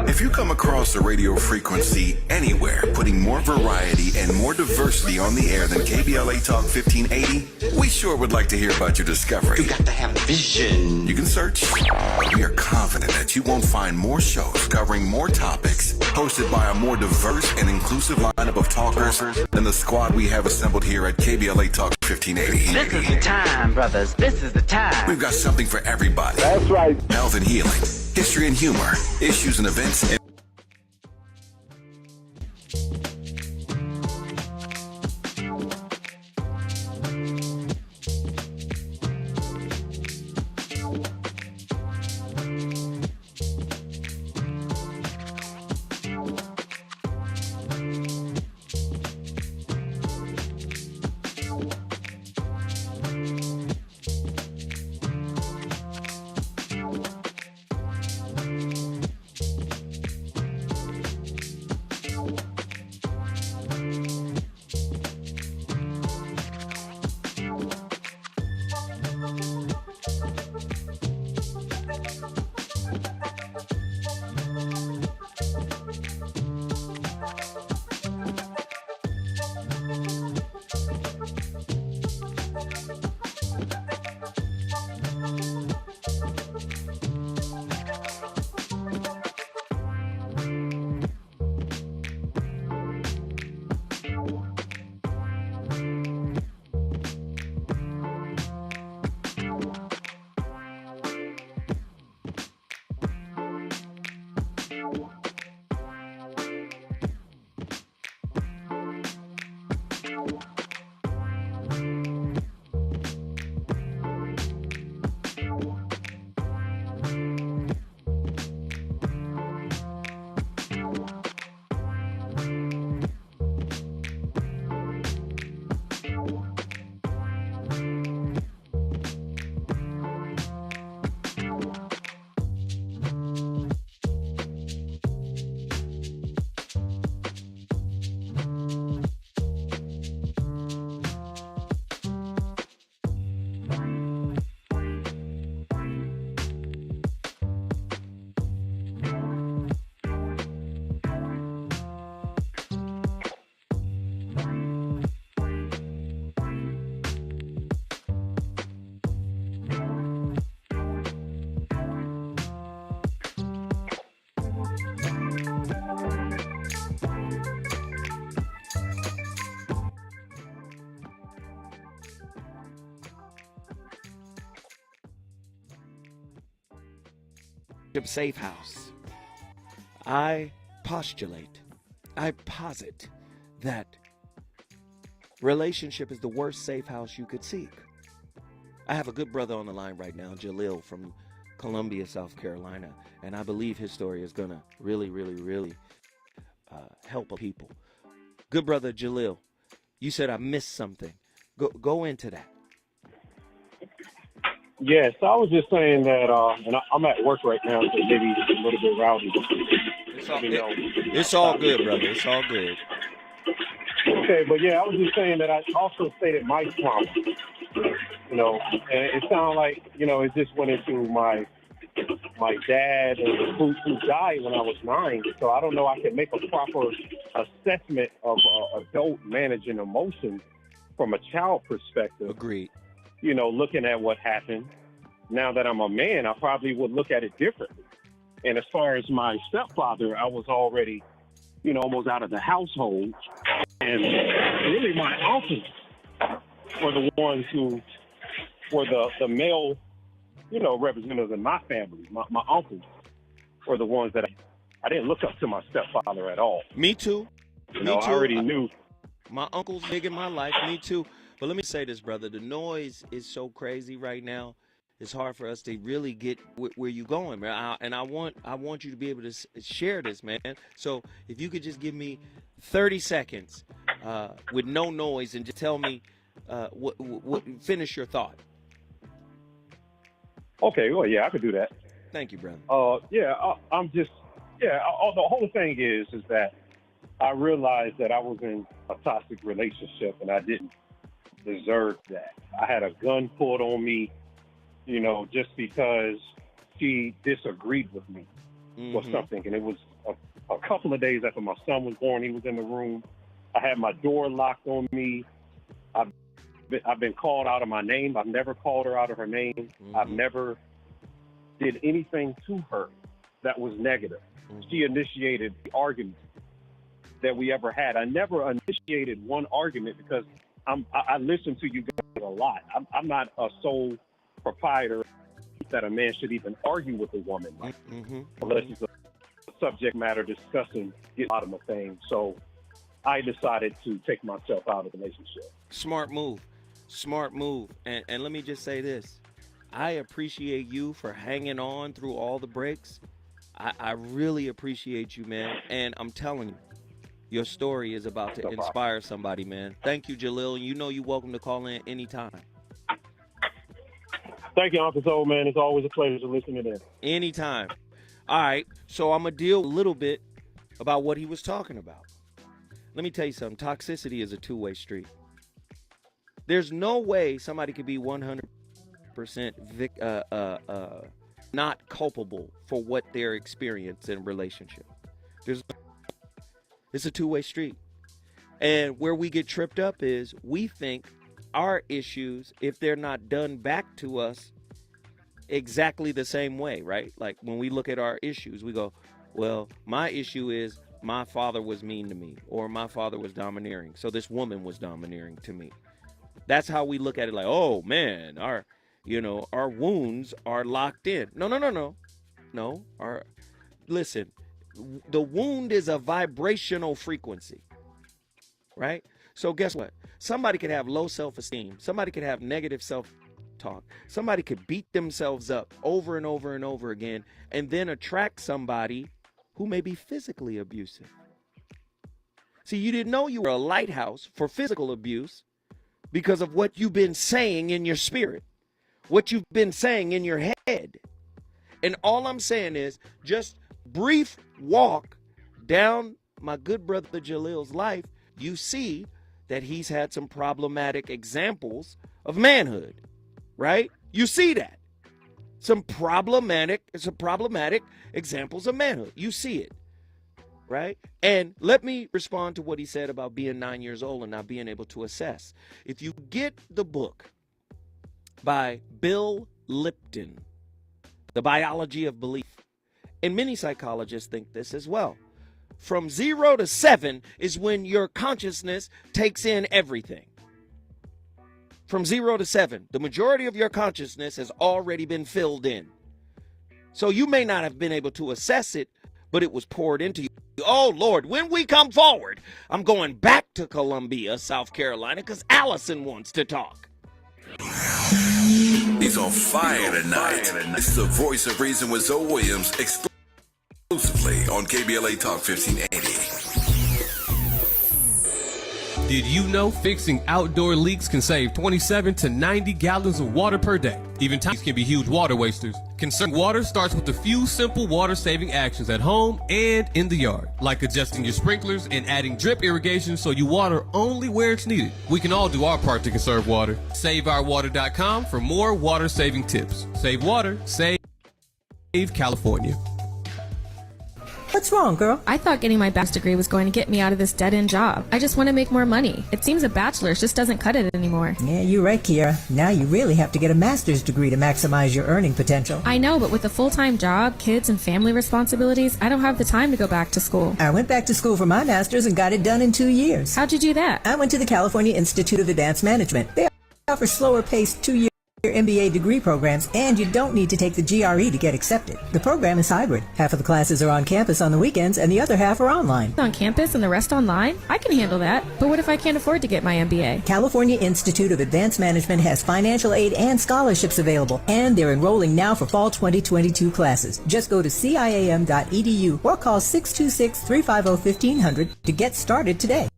If you come across a radio frequency anywhere putting more variety and more diversity on the air than KBLA Talk 1580, we sure would like to hear about your discovery. You got to have vision. You can search. We are confident that you won't find more shows covering more topics, hosted by a more diverse and inclusive lineup of talkers than the squad we have assembled here at KBLA Talk 1580. This is the time, brothers. This is the time. We've got something for everybody. That's right. Health and healing, history and humor, issues and events, and relationship safe house. I posit that relationship is the worst safe house you could seek. I have a good brother on the line right now, Jalil from Columbia, South Carolina, and I believe his story is going to really, really, really help people. Good brother Jalil, you said I missed something. Go into that. Yes, I was just saying that, and I'm at work right now, so maybe it's a little bit rowdy. It's all good, brother. It's all good. Okay, but yeah, I was just saying that I also stated my trauma. You know, and it sounded like, you know, it just went into my dad who died when I was 9. So I don't know I can make a proper assessment of adult managing emotions from a child perspective. Agreed. You know, looking at what happened. Now that I'm a man, I probably would look at it differently. And as far as my stepfather, I was already, you know, almost out of the household. And really my uncles were the ones who were the male, you know, representatives in my family. My uncles were the ones that I didn't look up to my stepfather at all. Me too. You know, I already knew. My uncle's big in my life. Me too. But let me say this, brother. The noise is so crazy right now. It's hard for us to really get where you're going, man. And I want you to be able to share this, man. So if you could just give me 30 seconds with no noise and just tell me finish your thought. Okay, well, yeah, I could do that. Thank you, brother. I'm just, the whole thing is that I realized that I was in a toxic relationship and I didn't deserve that. I had a gun pulled on me, you know, just because she disagreed with me or something. And it was a couple of days after my son was born. He was in the room. I had my door locked on me. I've been called out of my name. I've never called her out of her name. I've never did anything to her that was negative. She initiated the argument that we ever had. I never initiated one argument because I listen to you guys a lot. I'm not a sole proprietor that a man should even argue with a woman, unless it's a subject matter discussing get out of a thing. So I decided to take myself out of the relationship. Smart move. And let me just say this. I appreciate you for hanging on through all the breaks. I really appreciate you, man. And I'm telling you, your story is about to inspire somebody, man. Thank you, Jalil. You know you're welcome to call in anytime. Thank you, Uncle Soul, man. It's always a pleasure to listen to this. Anytime. All right, so I'm going to deal a little bit about what he was talking about. Let me tell you something. Toxicity is a two-way street. There's no way somebody could be 100% not culpable for what they're experiencing in a relationship. It's a two-way street. And where we get tripped up is we think our issues, if they're not done back to us exactly the same way, right? Like when we look at our issues, we go, well, my issue is my father was mean to me, or my father was domineering, so this woman was domineering to me. That's how we look at it, like, oh man, our wounds are locked in. No. Listen, the wound is a vibrational frequency, right? So guess what? Somebody could have low self-esteem. Somebody could have negative self-talk. Somebody could beat themselves up over and over and over again and then attract somebody who may be physically abusive. See, you didn't know you were a lighthouse for physical abuse because of what you've been saying in your spirit, what you've been saying in your head. And all I'm saying is just brief walk down my good brother Jalil's life, you see that he's had some problematic examples of manhood, right? You see that. Some problematic examples of manhood. You see it, right? And let me respond to what he said about being 9 years old and not being able to assess. If you get the book by Bill Lipton, The Biology of Belief, and many psychologists think this as well. From 0 to 7 is when your consciousness takes in everything. From 0 to 7, the majority of your consciousness has already been filled in. So you may not have been able to assess it, but it was poured into you. Oh, Lord, when we come forward, I'm going back to Columbia, South Carolina, because Allison wants to talk. He's on fire tonight. It's the Voice of Reason with Zoe Williams, exclusively on KBLA Talk 1580. Did you know fixing outdoor leaks can save 27 to 90 gallons of water per day? Even tiny leaks can be huge water wasters. Conserving water starts with a few simple water-saving actions at home and in the yard, like adjusting your sprinklers and adding drip irrigation so you water only where it's needed. We can all do our part to conserve water. SaveOurWater.com for more water-saving tips. Save water, save California. What's wrong, girl? I thought getting my bachelor's degree was going to get me out of this dead-end job. I just want to make more money. It seems a bachelor's just doesn't cut it anymore. Yeah, you're right, Kiara. Now you really have to get a master's degree to maximize your earning potential. I know, but with a full-time job, kids, and family responsibilities, I don't have the time to go back to school. I went back to school for my master's and got it done in 2 years. How'd you do that? I went to the California Institute of Advanced Management. They offer slower-paced 2-year MBA degree programs, and you don't need to take the GRE to get accepted. The program is hybrid. Half of the classes are on campus on the weekends, and the other half are online. On campus and the rest online? I can handle that. But what if I can't afford to get my MBA? California Institute of Advanced Management has financial aid and scholarships available, and they're enrolling now for fall 2022 classes. Just go to ciam.edu or call 626-350-1500 to get started today.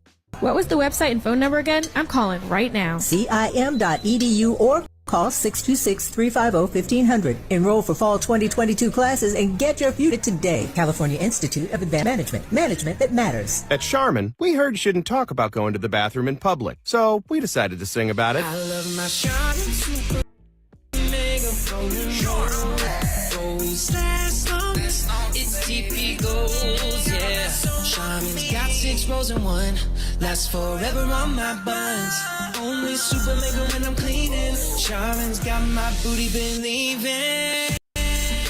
What was the website and phone number again? I'm calling right now. CIM.edu or call 626-350-1500. Enroll for fall 2022 classes and get your future today. California Institute of Advanced Management. Management that matters. At Charmin, we heard you shouldn't talk about going to the bathroom in public, so we decided to sing about it. I love my Charmin Super Mega Gold. Last long. It's TP Gold, yeah. Charmin's got 6 rows in one. Lasts forever on my buns. Only super mega when I'm cleaning. Charmin's got my booty believing.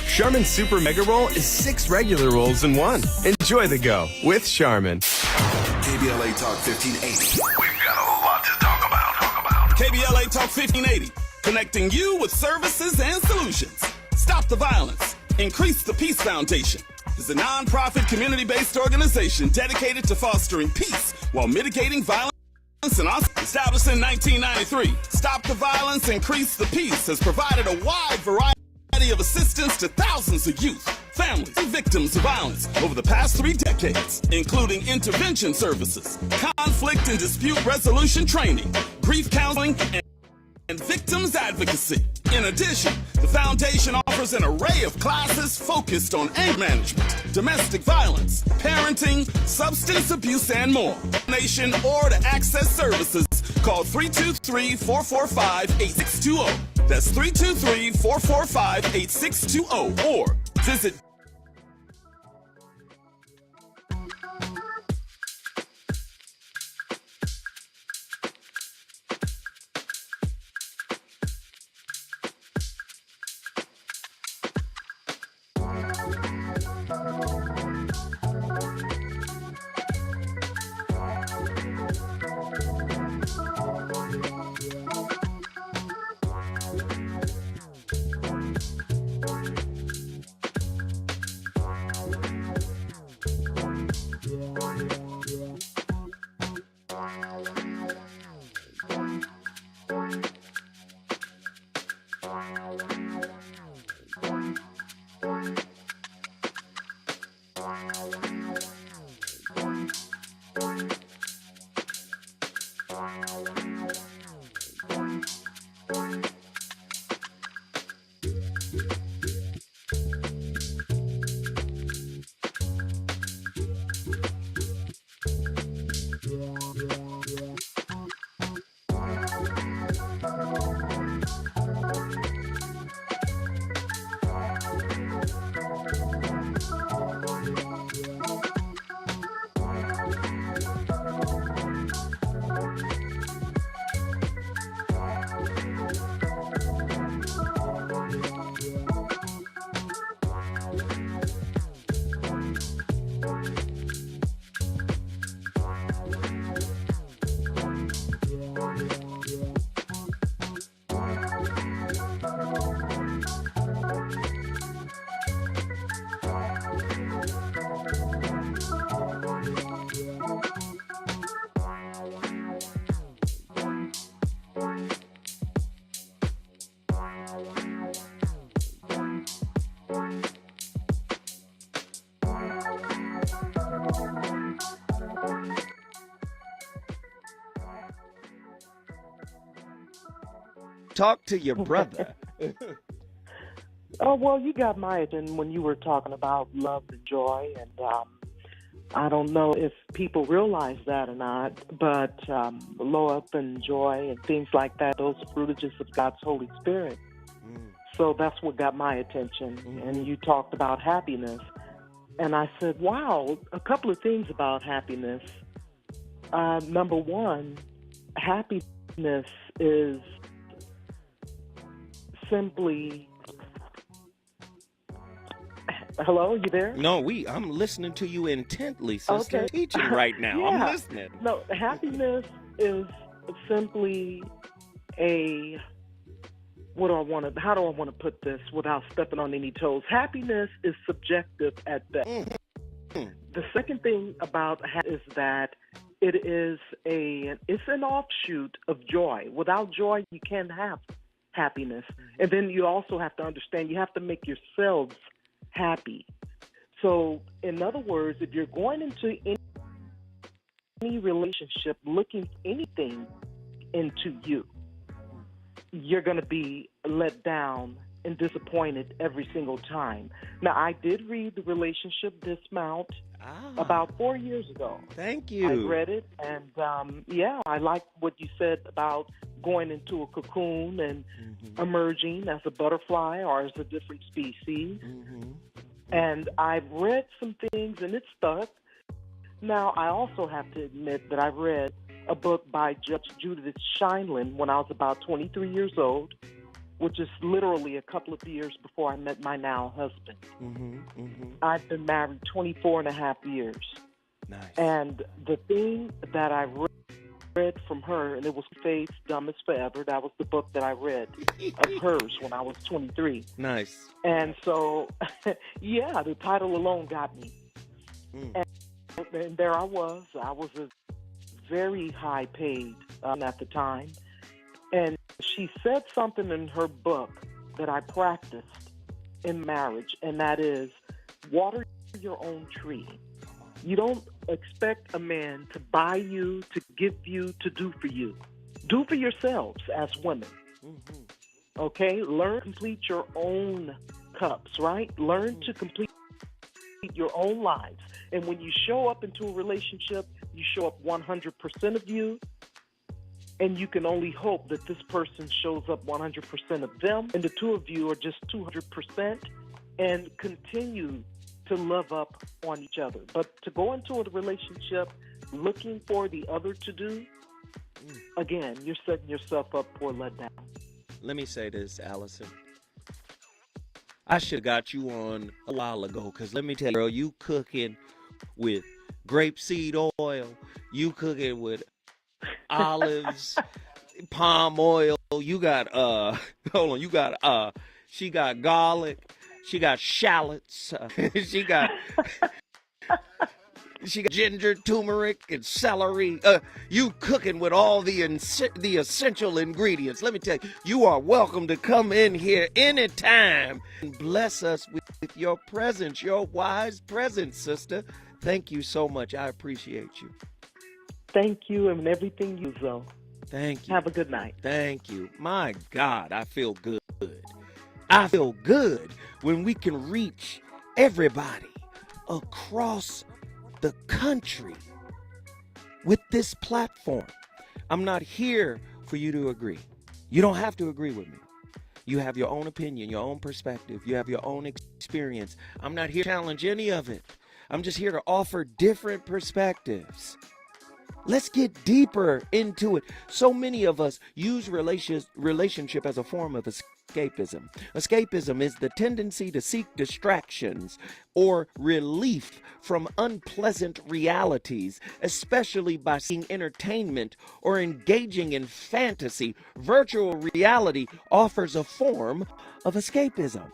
Charmin Super Mega Roll is 6 regular rolls in one. Enjoy the go with Charmin. KBLA Talk 1580. We've got a lot to talk about. KBLA Talk 1580. Connecting you with services and solutions. Stop the violence. Increase the Peace Foundation is a non-profit community-based organization dedicated to fostering peace while mitigating violence and established in 1993. Stop the Violence, Increase the Peace has provided a wide variety of assistance to thousands of youth, families, and victims of violence over the past 3 decades, including intervention services, conflict and dispute resolution training, grief counseling, and victims advocacy. In addition, the foundation offers an array of classes focused on anger management, domestic violence, parenting, substance abuse, and more. Nation or to access services, call 323-445-8620. That's 323-445-8620 or visit Talk to your brother. Oh, well, you got my attention when you were talking about love and joy, and I don't know if people realize that or not, but love and joy and things like that, those are fruitages of God's Holy Spirit. So that's what got my attention. And you talked about happiness, and I said, wow, a couple of things about happiness. Number one, happiness is simply... Hello, you there? No, I'm listening to you intently, sister. Okay. Teaching right now. Yeah. I'm listening. No, happiness is simply a... how do I want to put this without stepping on any toes? Happiness is subjective at best. The second thing about is that it's an offshoot of joy. Without joy, you can't have happiness. And then you also have to understand you have to make yourselves happy. So, in other words, if you're going into any relationship looking anything into you, you're going to be let down and disappointed every single time. Now, I did read The Relationship Dismount about 4 years ago. Thank you. I read it, and I like what you said about going into a cocoon and emerging as a butterfly or as a different species. And I've read some things, and it stuck. Now, I also have to admit that I read a book by Judge Judith Sheindlin when I was about 23 years old, which is literally a couple of years before I met my now husband. I've been married 24 and a half years. Nice. And the thing that I read from her, and it was Faith, Dumb as Forever. That was the book that I read of hers when I was 23. Nice. And so, yeah, the title alone got me. And there I was. I was a very high paid at the time. And she said something in her book that I practiced in marriage, and that is water your own tree. You don't expect a man to buy you, to give you, to do for you. Do for yourselves as women. Okay? Learn to complete your own cups, right? Learn to complete your own lives. And when you show up into a relationship, you show up 100% of you, and you can only hope that this person shows up 100% of them, and the two of you are just 200%, and continue to love up on each other. But to go into a relationship looking for the other to do, again, you're setting yourself up for a letdown. Let me say this, Allison. I should have got you on a while ago, because let me tell you, girl, you cooking with grapeseed oil, you cooking with olives, palm oil, you got, she got garlic, she got shallots, she got ginger, turmeric, and celery. You cooking with all the essential ingredients. Let me tell you, you are welcome to come in here anytime and bless us with your presence, your wise presence, sister. Thank you so much. I appreciate you. Thank you, and everything you do. Thank you. Have a good night. Thank you. My God, I feel good. I feel good when we can reach everybody across the country with this platform. I'm not here for you to agree. You don't have to agree with me. You have your own opinion, your own perspective. You have your own experience. I'm not here to challenge any of it. I'm just here to offer different perspectives. Let's get deeper into it. So many of us use relationship as a form of escapism. Escapism is the tendency to seek distractions or relief from unpleasant realities, especially by seeking entertainment or engaging in fantasy. Virtual reality offers a form of escapism.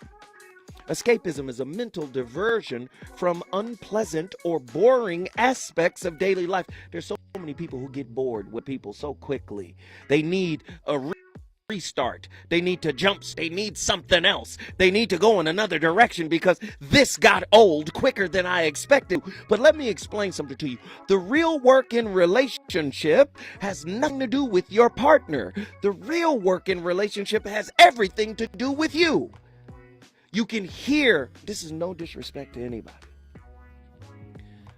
Escapism is a mental diversion from unpleasant or boring aspects of daily life. There's so many people who get bored with people so quickly. They need a restart. They need to jump. They need something else. They need to go in another direction because this got old quicker than I expected. But let me explain something to you. The real work in relationship has nothing to do with your partner. The real work in relationship has everything to do with you. You can hear, this is no disrespect to anybody.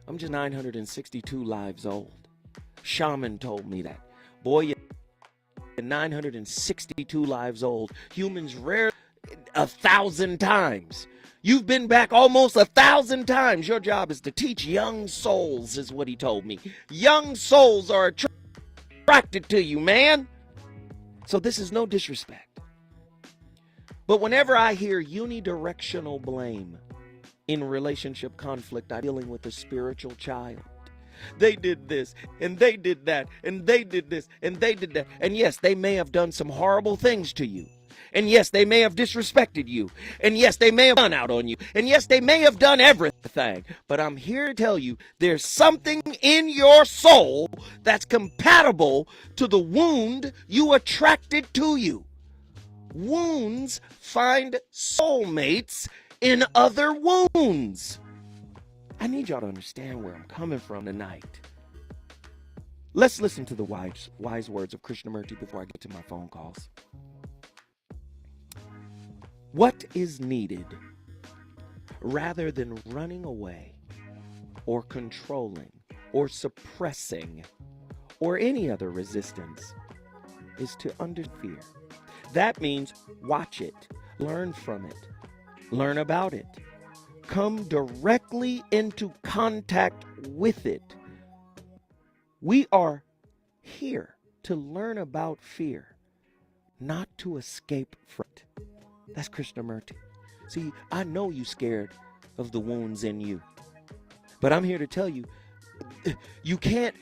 I'm just 962 lives old. Shaman told me that. Boy, you're 962 lives old. Humans rare 1,000 times. You've been back almost 1,000 times. Your job is to teach young souls, is what he told me. Young souls are attracted to you, man. So this is no disrespect. But whenever I hear unidirectional blame in relationship conflict, I'm dealing with a spiritual child. They did this, and they did that, and they did this, and they did that. And yes, they may have done some horrible things to you. And yes, they may have disrespected you. And yes, they may have done out on you. And yes, they may have done everything. But I'm here to tell you, there's something in your soul that's compatible to the wound you attracted to you. Wounds find soulmates in other wounds. I need y'all to understand where I'm coming from tonight. Let's listen to the wise words of Krishnamurti before I get to my phone calls. What is needed, rather than running away or controlling or suppressing or any other resistance, is to fear. That means watch it, learn from it, learn about it. Come directly into contact with it. We are here to learn about fear, not to escape from it. That's Krishnamurti. See, I know you scared of the wounds in you, but I'm here to tell you, you can't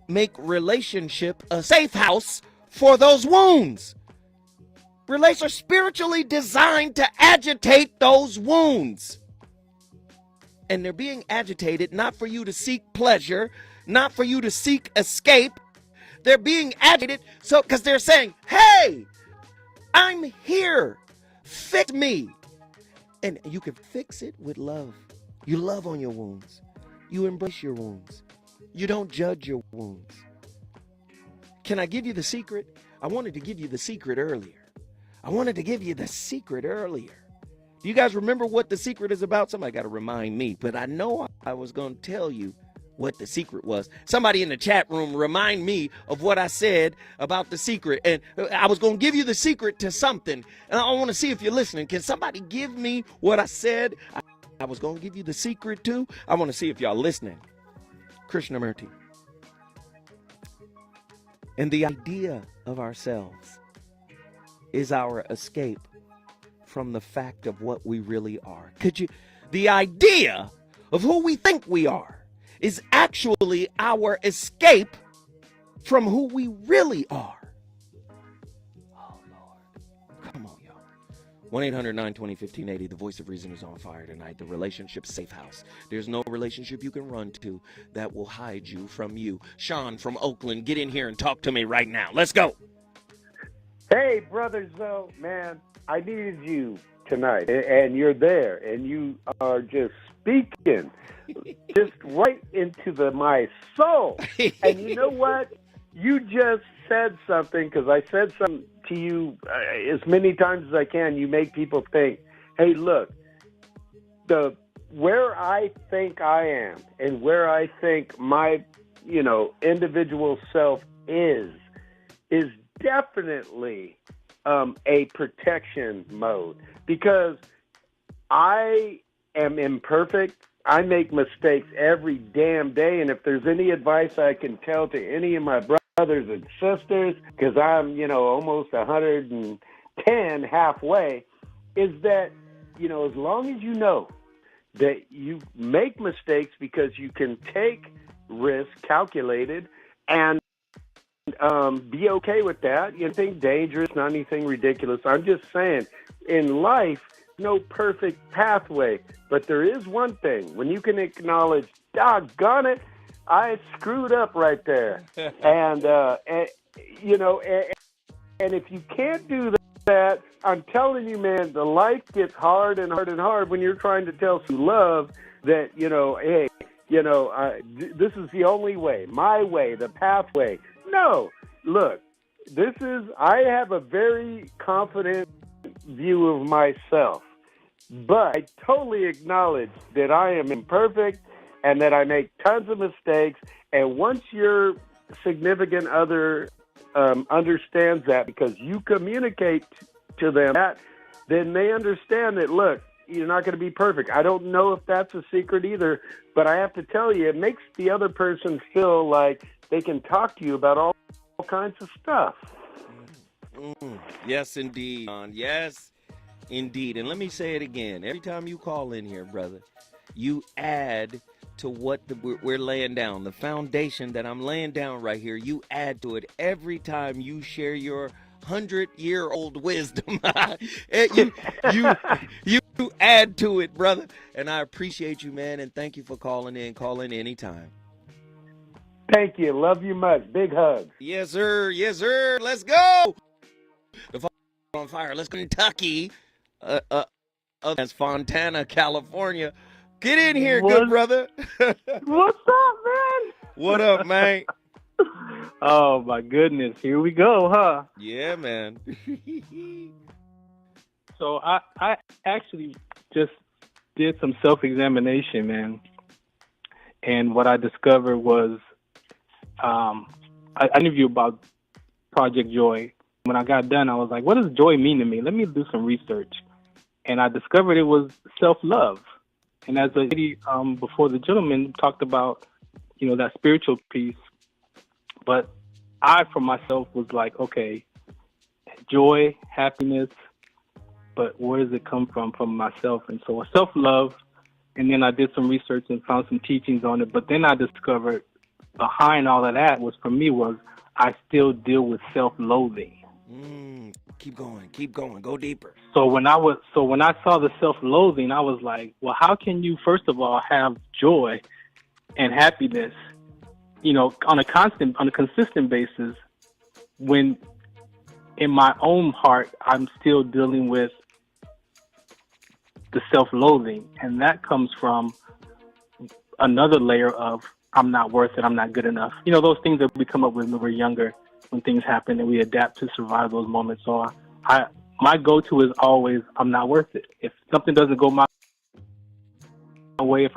make relationship a safe house for those wounds. Relations are spiritually designed to agitate those wounds. And they're being agitated not for you to seek pleasure, not for you to seek escape. They're being agitated because they're saying, hey, I'm here. Fix me. And you can fix it with love. You love on your wounds. You embrace your wounds. You don't judge your wounds. Can I give you the secret? I wanted to give you the secret earlier. Do you guys remember what the secret is about? Somebody got to remind me, but I know I was going to tell you what the secret was. Somebody in the chat room remind me of what I said about the secret. And I was going to give you the secret to something. And I want to see if you're listening. Can somebody give me what I said I was going to give you the secret to? I want to see if y'all listening. Krishnamurti. And the idea of ourselves is our escape from the fact of what we really are. The idea of who we think we are is actually our escape from who we really are. Oh, Lord. Come on, y'all. 1-800-920-1580. The voice of reason is on fire tonight. The relationship safe house. There's no relationship you can run to that will hide you from you. Sean from Oakland, get in here and talk to me right now. Let's go. Hey, Brother Zoe, man, I needed you tonight, and you're there, and you are just speaking just right into my soul. And you know what? You just said something, because I said something to you as many times as I can. You make people think, hey, look, where I think I am and where I think my, individual self is definitely a protection mode, because I am imperfect. I make mistakes every damn day, and if there's any advice I can tell to any of my brothers and sisters, because I'm, almost 110 halfway, is that, as long as you know that you make mistakes because you can take risks calculated and be okay with that. Anything dangerous, not anything ridiculous. I'm just saying, in life, no perfect pathway, but there is one thing. When you can acknowledge, doggone it, I screwed up right there. And And if you can't do that, I'm telling you, man, the life gets hard and hard and hard when you're trying to tell some love that, hey, this is the only way, my way, the pathway. No, look, I have a very confident view of myself, but I totally acknowledge that I am imperfect and that I make tons of mistakes. And once your significant other understands that, because you communicate to them that, then they understand that, look, you're not going to be perfect. I don't know if that's a secret either, but I have to tell you, it makes the other person feel like they can talk to you about all kinds of stuff. Yes, indeed, John. Yes, indeed. And let me say it again. Every time you call in here, brother, you add to what we're laying down. The foundation that I'm laying down right here, you add to it every time you share your 100-year-old wisdom. you add to it, brother. And I appreciate you, man, and thank you for calling in. Call in anytime. Thank you. Love you much. Big hugs. Yes, sir. Yes, sir. Let's go. The on fire. Let's go to Kentucky. That's Fontana, California. Get in here, good brother. What's up, man? What up, man? Oh, my goodness. Here we go, huh? Yeah, man. So I actually just did some self-examination, man. And what I discovered was I interviewed about Project Joy. When I got done, I was like, what does joy mean to me? Let me do some research. And I discovered it was self-love. And as a lady before the gentleman talked about, that spiritual piece. But I, for myself, was like, okay, joy, happiness, but where does it come from myself? And so self-love, and then I did some research and found some teachings on it. But then I discovered behind all of that was I still deal with self-loathing. Keep going, go deeper. So when I saw the self-loathing, I was like, well, how can you, first of all, have joy and happiness, on a consistent basis, when in my own heart, I'm still dealing with the self-loathing. And that comes from another layer of, I'm not worth it, I'm not good enough. Those things that we come up with when we're younger, when things happen, and we adapt to survive those moments. So my go-to is always, I'm not worth it. If something doesn't go my way, if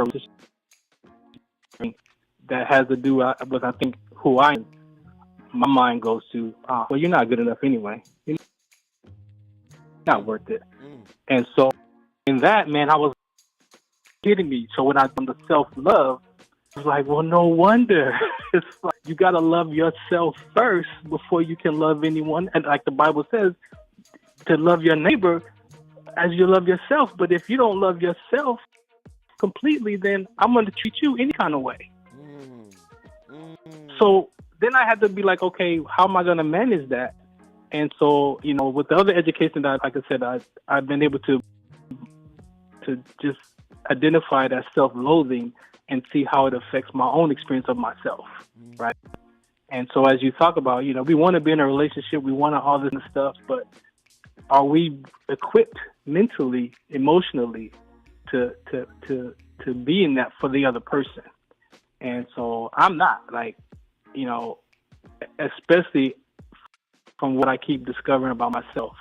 that has to do with, I think, who I am, my mind goes to, well, you're not good enough anyway. You're not worth it. And so in that, man, I was kidding me. So when I done the self-love, I was like, well, no wonder. It's like you got to love yourself first before you can love anyone. And like the Bible says, to love your neighbor as you love yourself. But if you don't love yourself completely, then I'm going to treat you any kind of way. So then I had to be like, okay, how am I going to manage that? And so, with the other education that, like I said, I've been able to just identify that self-loathing and see how it affects my own experience of myself, right? And so as you talk about, we want to be in a relationship, we want all this stuff, but are we equipped mentally, emotionally to be in that for the other person? And so I'm not, especially from what I keep discovering about myself.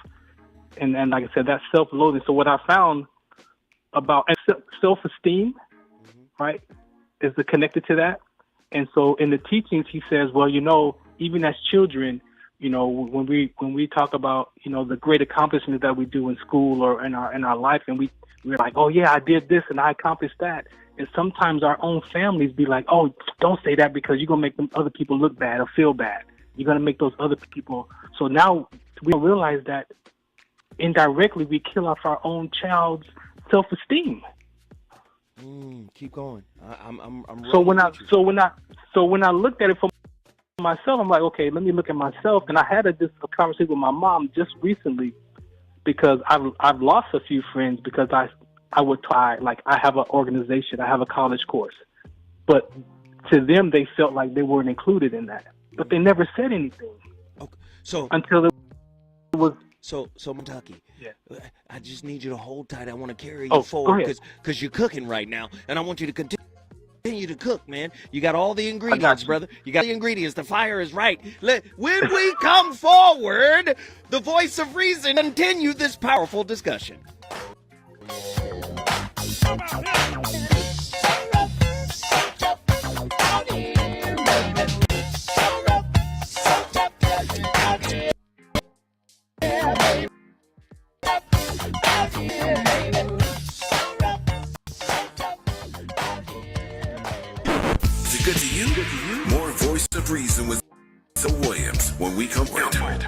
And like I said, that self-loathing. So what I found about self-esteem, right, is connected to that. And so in the teachings, he says, well, even as children, when we talk about, the great accomplishments that we do in school or in our life, and we're like, oh yeah, I did this and I accomplished that. And sometimes our own families be like, oh, don't say that because you're going to make them other people look bad or feel bad. You're going to make those other people. So now we realize that indirectly we kill off our own child's self-esteem. Keep going. I'm so when I looked at it for myself, I'm like, okay, let me look at myself. And I had a conversation with my mom just recently because I've lost a few friends because I would try, like, I have an organization, I have a college course, but to them they felt like they weren't included in that, but they never said anything. Okay. So until was. So Kentucky. Yeah. I just need you to hold tight. I want to carry you Oh, go forward ahead. because you're cooking right now, and I want you to continue to cook, man. You got all the ingredients, brother. You got the ingredients. The fire is right. When we come forward, the voice of reason continue this powerful discussion. Is it good to you? More Voice of Reason with Zo Williams when we come forward.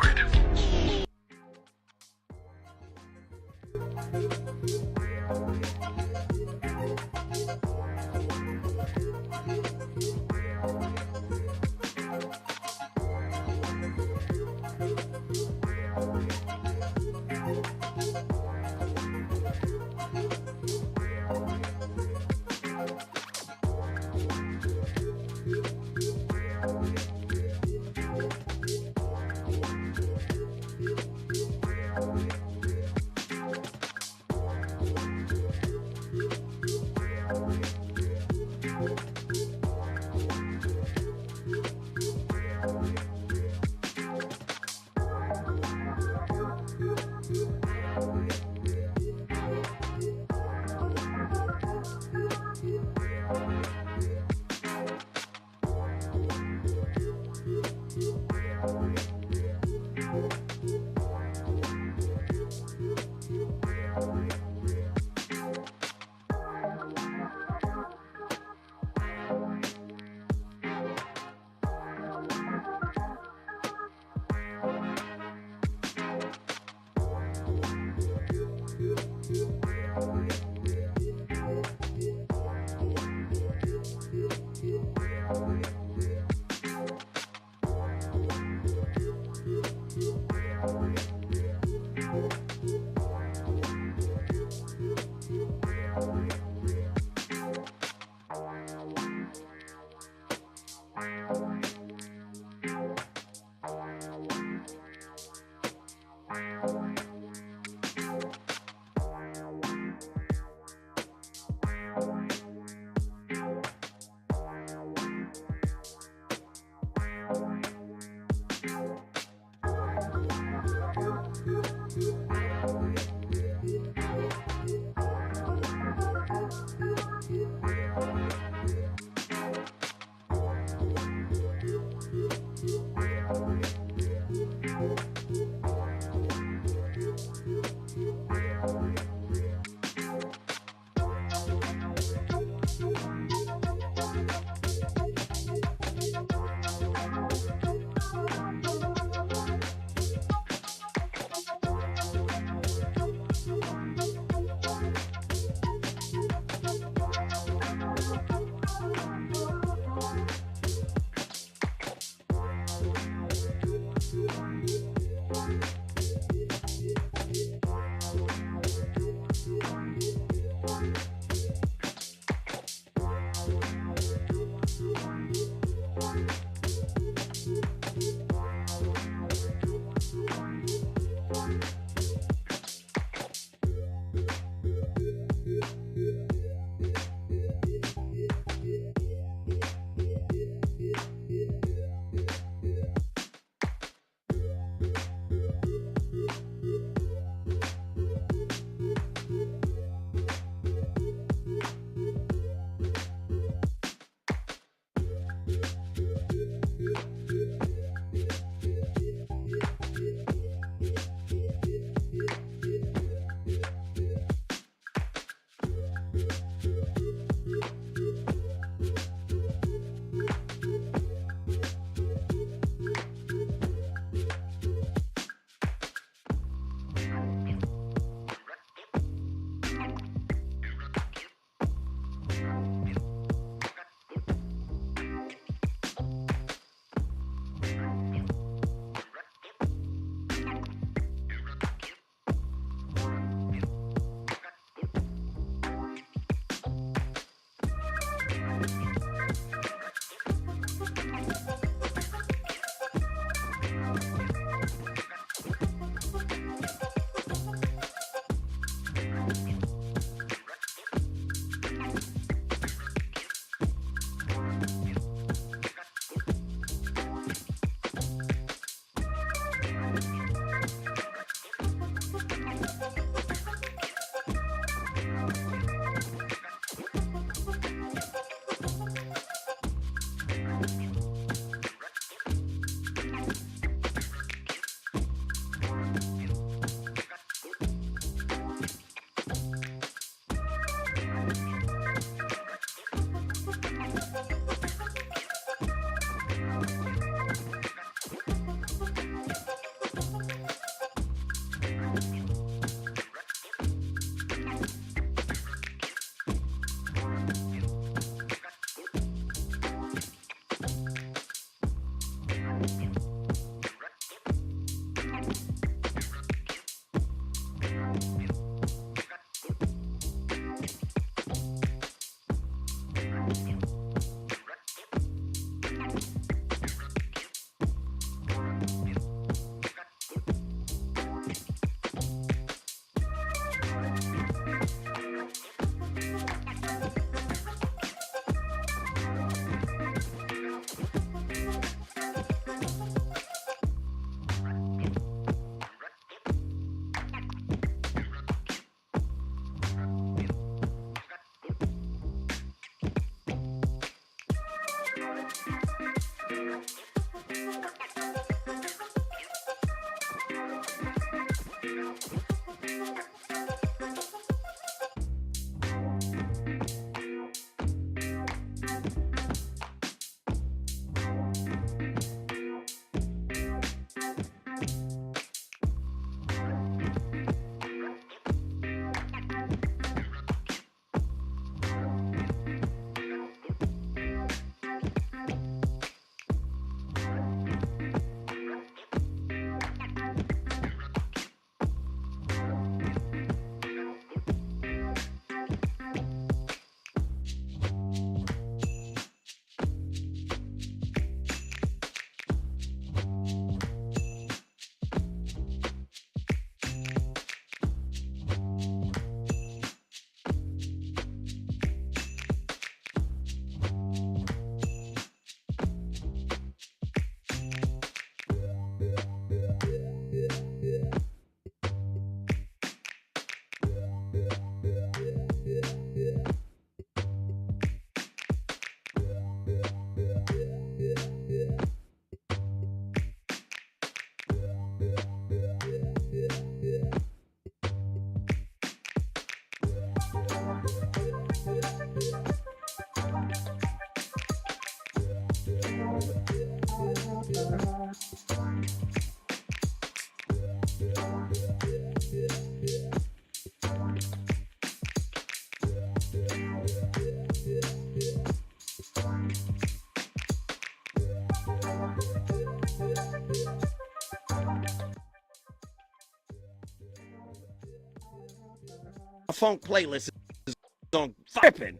funk playlist is on flipping.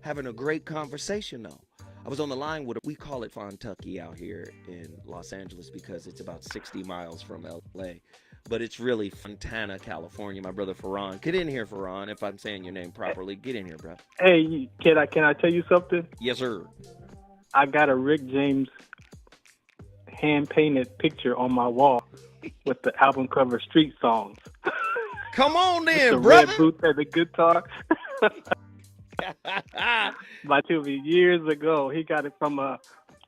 Having a great conversation though. I was on the line with, we call it Fontucky out here in Los Angeles because it's about 60 miles from LA. But it's really Fontana, California. My brother Farron. Get in here, Farron, if I'm saying your name properly. Get in here, bro. Hey, can I tell you something? Yes, sir. I got a Rick James hand-painted picture on my wall with the album cover Street Songs. Come on then, the brother. red boots and the guitar. My TV years ago. He got it from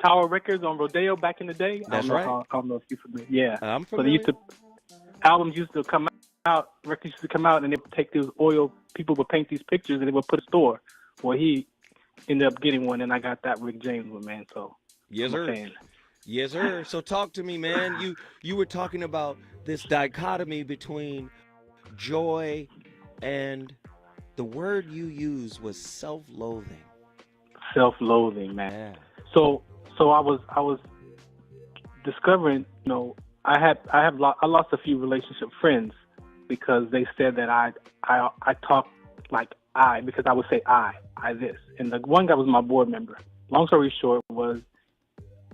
Tower Records on Rodeo back in the day. That's right. I don't know if you're familiar. Yeah. I'm So they familiar. albums used to come out, records used to come out, and they would take these oil, people would paint these pictures, and they would put a store. Well, he ended up getting one, and I got that Rick James one, man. So Yes, I'm a sir. fan. Yes, sir. So talk to me, man. You were talking about this dichotomy between joy and the word you used was self-loathing. Self-loathing, man. Yeah. So I was discovering, I lost a few relationship friends because they said that I talk like because I would say I this, and the one guy was my board member. Long story short was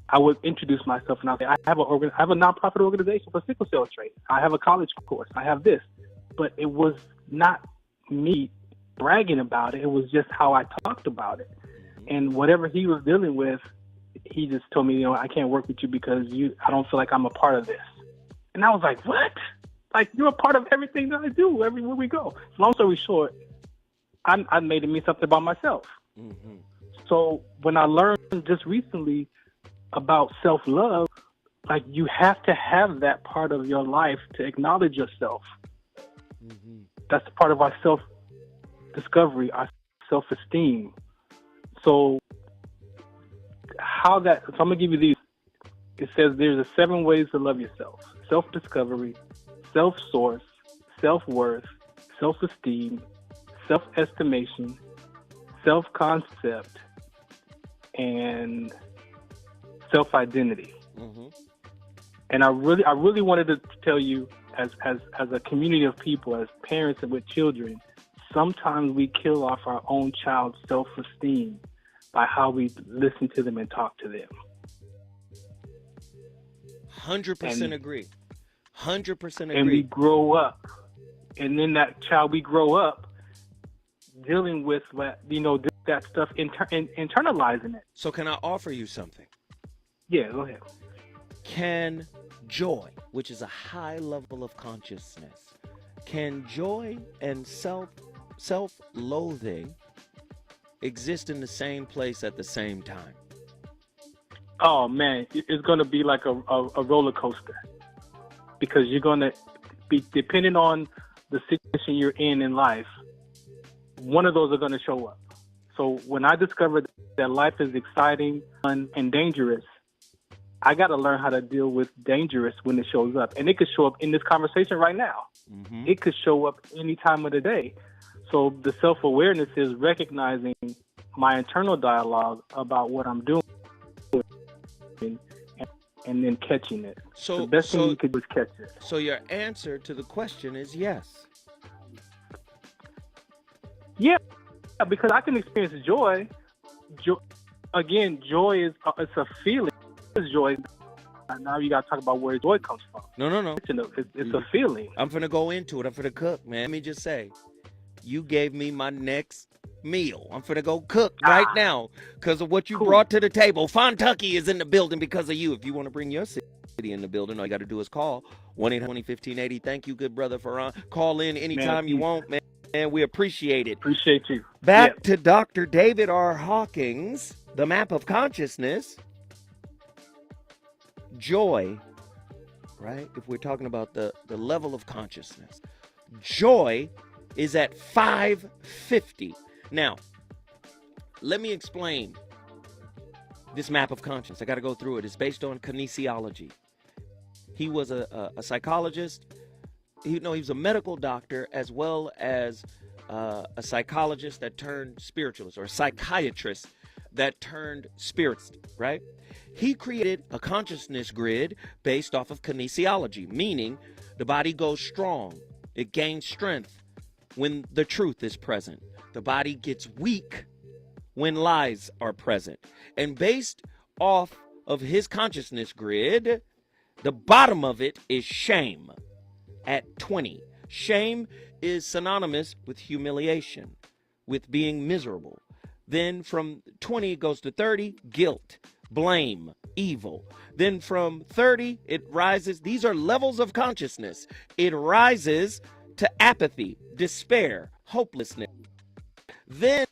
I would introduce myself and I'd say I have a nonprofit organization for sickle cell trade. I have a college course. I have this, but it was not me bragging about it. It was just how I talked about it, and whatever he was dealing with, he just told me, I can't work with you because I don't feel like I'm a part of this. And I was like, what? Like, you're a part of everything that I do everywhere we go. Long story short, I made it mean something about myself. Mm-hmm. So when I learned just recently about self-love, like, you have to have that part of your life to acknowledge yourself. Mm-hmm. That's part of our self-discovery, our self-esteem. So I'm going to give you these. It says there's 7 ways to love yourself: self-discovery, self-source, self-worth, self-esteem, self-estimation, self-concept, and self-identity. Mm-hmm. And I really wanted to tell you, as a community of people, as parents and with children, sometimes we kill off our own child's self-esteem by how we listen to them and talk to them. 100% agree. 100% agree. And we grow up, and then that child, we grow up dealing with that stuff, internalizing it. So can I offer you something? Yeah, go ahead. Can joy, which is a high level of consciousness, can joy and self-loathing exist in the same place at the same time? Oh man, it's going to be like a roller coaster, because you're going to be depending on the situation you're in life. One of those are going to show up. So when I discovered that life is exciting, fun, and dangerous, I got to learn how to deal with dangerous when it shows up. And it could show up in this conversation right now. Mm-hmm. It could show up any time of the day. So the self-awareness is recognizing my internal dialogue about what I'm doing and then catching it. So the best thing you could do is catch it. So your answer to the question is yes. Yeah, because I can experience joy. Again, joy is it's a feeling. It's joy. Now you got to talk about where joy comes from. No. It's a feeling. I'm finna go into it. I'm finna cook, man. Let me just say, you gave me my next meal. I'm finna go cook right now because of what you brought to the table. Fontucky is in the building because of you. If you want to bring your city in the building, all you got to do is call 1-800-20-1580. Thank you, good brother Farron. Call in anytime you want, man. And we appreciate it. Appreciate you. Back to Dr. David R. Hawkins, The Map of Consciousness. Joy, right? If we're talking about the level of consciousness, joy is at 550. Now, let me explain this map of consciousness. I got to go through it. It's based on kinesiology. He was a psychologist. He was a medical doctor as well as a psychologist that turned spiritualist, or a psychiatrist that turned spiritist, right? He created a consciousness grid based off of kinesiology, meaning the body goes strong, it gains strength when the truth is present. The body gets weak when lies are present. And based off of his consciousness grid, the bottom of it is shame at 20. Shame is synonymous with humiliation, with being miserable. Then from 20 it goes to 30, guilt, blame, evil. Then from 30 it rises. These are levels of consciousness. It rises to apathy, despair, hopelessness. Then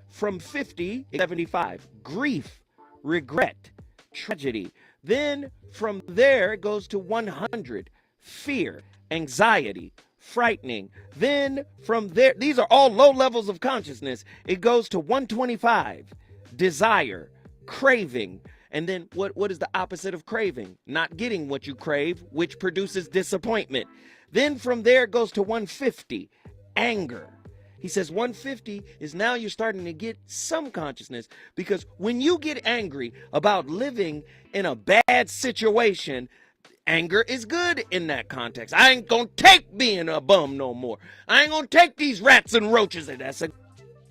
from 50 to 75, grief, regret, tragedy. Then from there it goes to 100, fear, anxiety, frightening. Then from there, these are all low levels of consciousness. It goes to 125, desire, craving. And then what is the opposite of craving? Not getting what you crave, which produces disappointment. Then from there it goes to 150, anger. He says 150 is now you're starting to get some consciousness, because when you get angry about living in a bad situation, anger is good in that context. I ain't gonna take being a bum no more. I ain't gonna take these rats and roaches. And that's a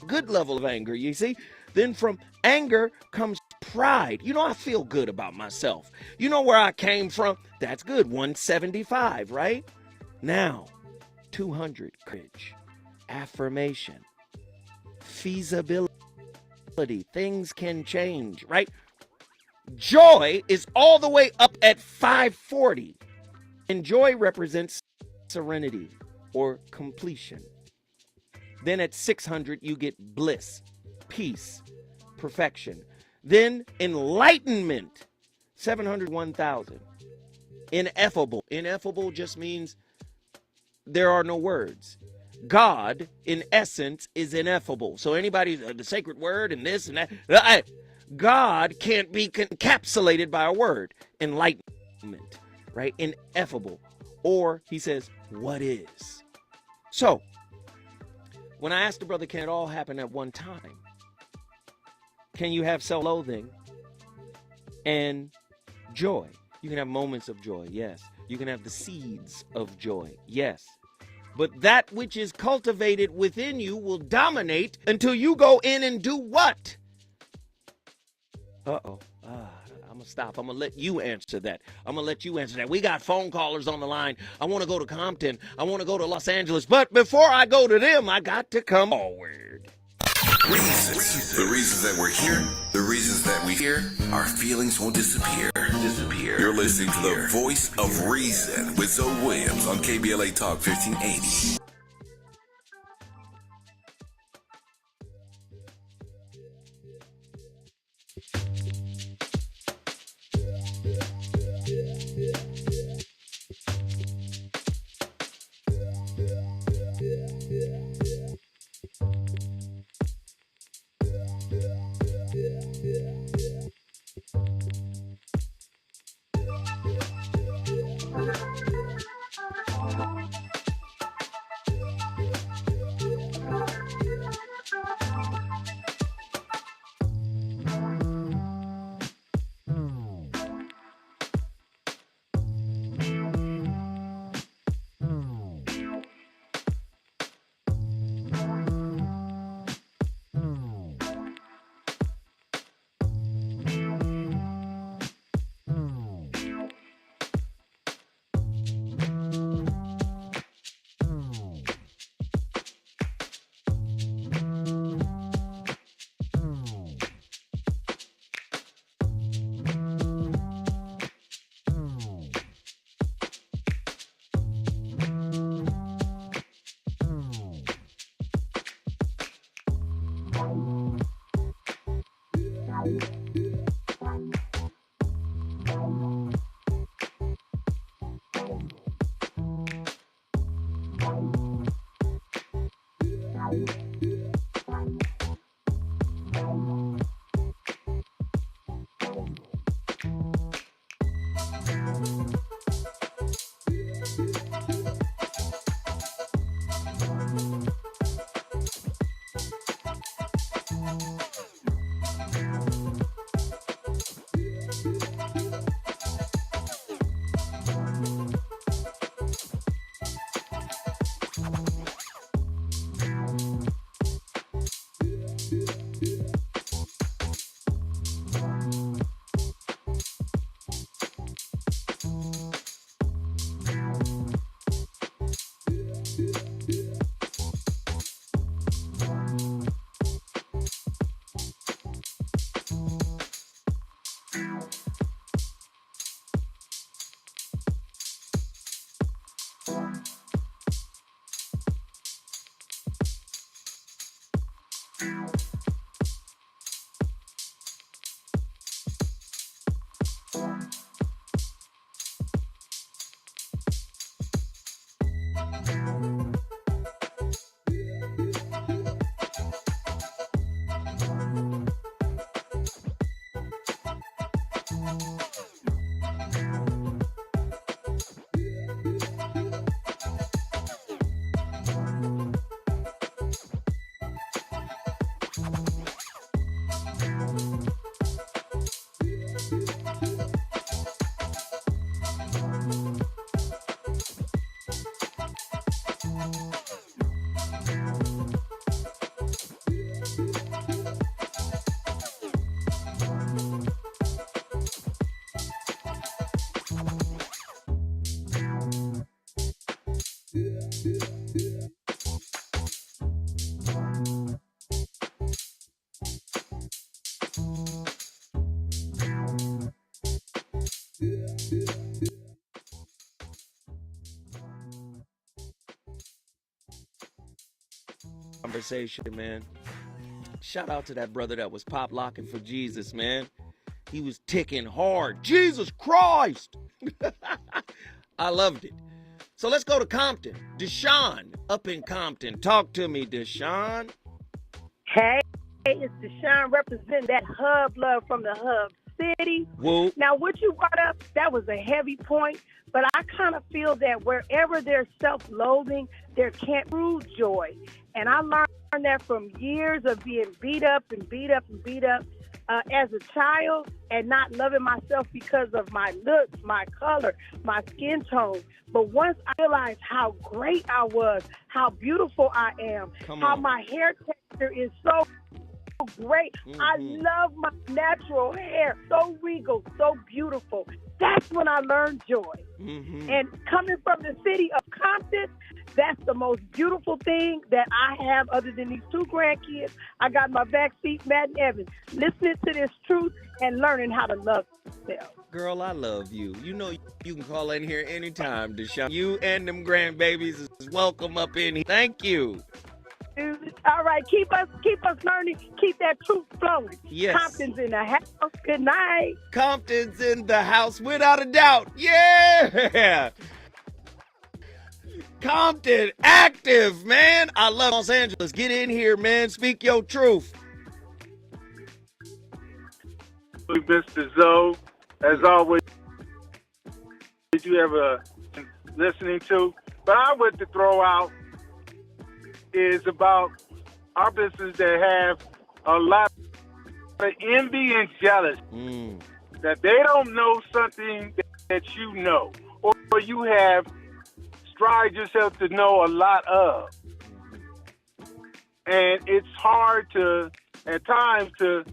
good level of anger, you see. Then from anger comes pride. You know, I feel good about myself. You know where I came from? That's good. 175, right? Now, 200, courage, affirmation, feasibility. Things can change, right? Joy is all the way up at 540. And joy represents serenity or completion. Then at 600, you get bliss, peace, perfection. Then enlightenment, 700, 1,000. Ineffable. Ineffable just means there are no words. God, in essence, is ineffable. So anybody, the sacred word and this and that, God can't be encapsulated by a word. Enlightenment, right? Ineffable. Or he says, what is? So, when I asked the brother, can it all happen at one time? Can you have self-loathing and joy? You can have moments of joy, yes. You can have the seeds of joy, yes. But that which is cultivated within you will dominate until you go in and do what? I'm going to stop. I'm going to let you answer that. We got phone callers on the line. I want to go to Compton. I want to go to Los Angeles. But before I go to them, I got to come forward. Reasons. The reasons that we're here, the reasons that we fear, our feelings won't disappear. You're listening to the voice of reason with Zoe Williams on KBLA Talk 1580. conversation, man. Shout out to that brother that was pop locking for Jesus, man. He was ticking hard. Jesus Christ! I loved it. So let's go to Compton. Deshaun up in Compton. Talk to me, Deshaun. Hey, it's Deshaun representing that hub love from the hub city. Whoa. Now, what you brought up, that was a heavy point, but I kind of feel that wherever there's self-loathing, there can't true joy. And I learned that from years of being beat up and beat up and beat up as a child and not loving myself because of my looks, my color, my skin tone. But once I realized how great I was, how beautiful I am, how my hair texture is so great. I love my natural hair. So regal, so beautiful. That's when I learned joy. And coming from the city of Compton, that's the most beautiful thing that I have other than these two grandkids. I got my backseat, Matt and Evan, listening to this truth and learning how to love themselves. Girl, I love you. You know you can call in here anytime, Deshaun. You and them grandbabies is welcome up in here. Thank you. All right, keep us learning, keep that truth flowing. Yes. Compton's in the house. Good night. Compton's in the house without a doubt. Yeah. Compton, active, man. I love Los Angeles. Get in here, man. Speak your truth. Mr. Zoe, as always, did you ever listening to? But I want to throw out is about our business that have a lot of envy and jealousy. That they don't know something that you know, or you have strived yourself to know a lot of. And it's hard to, at times, to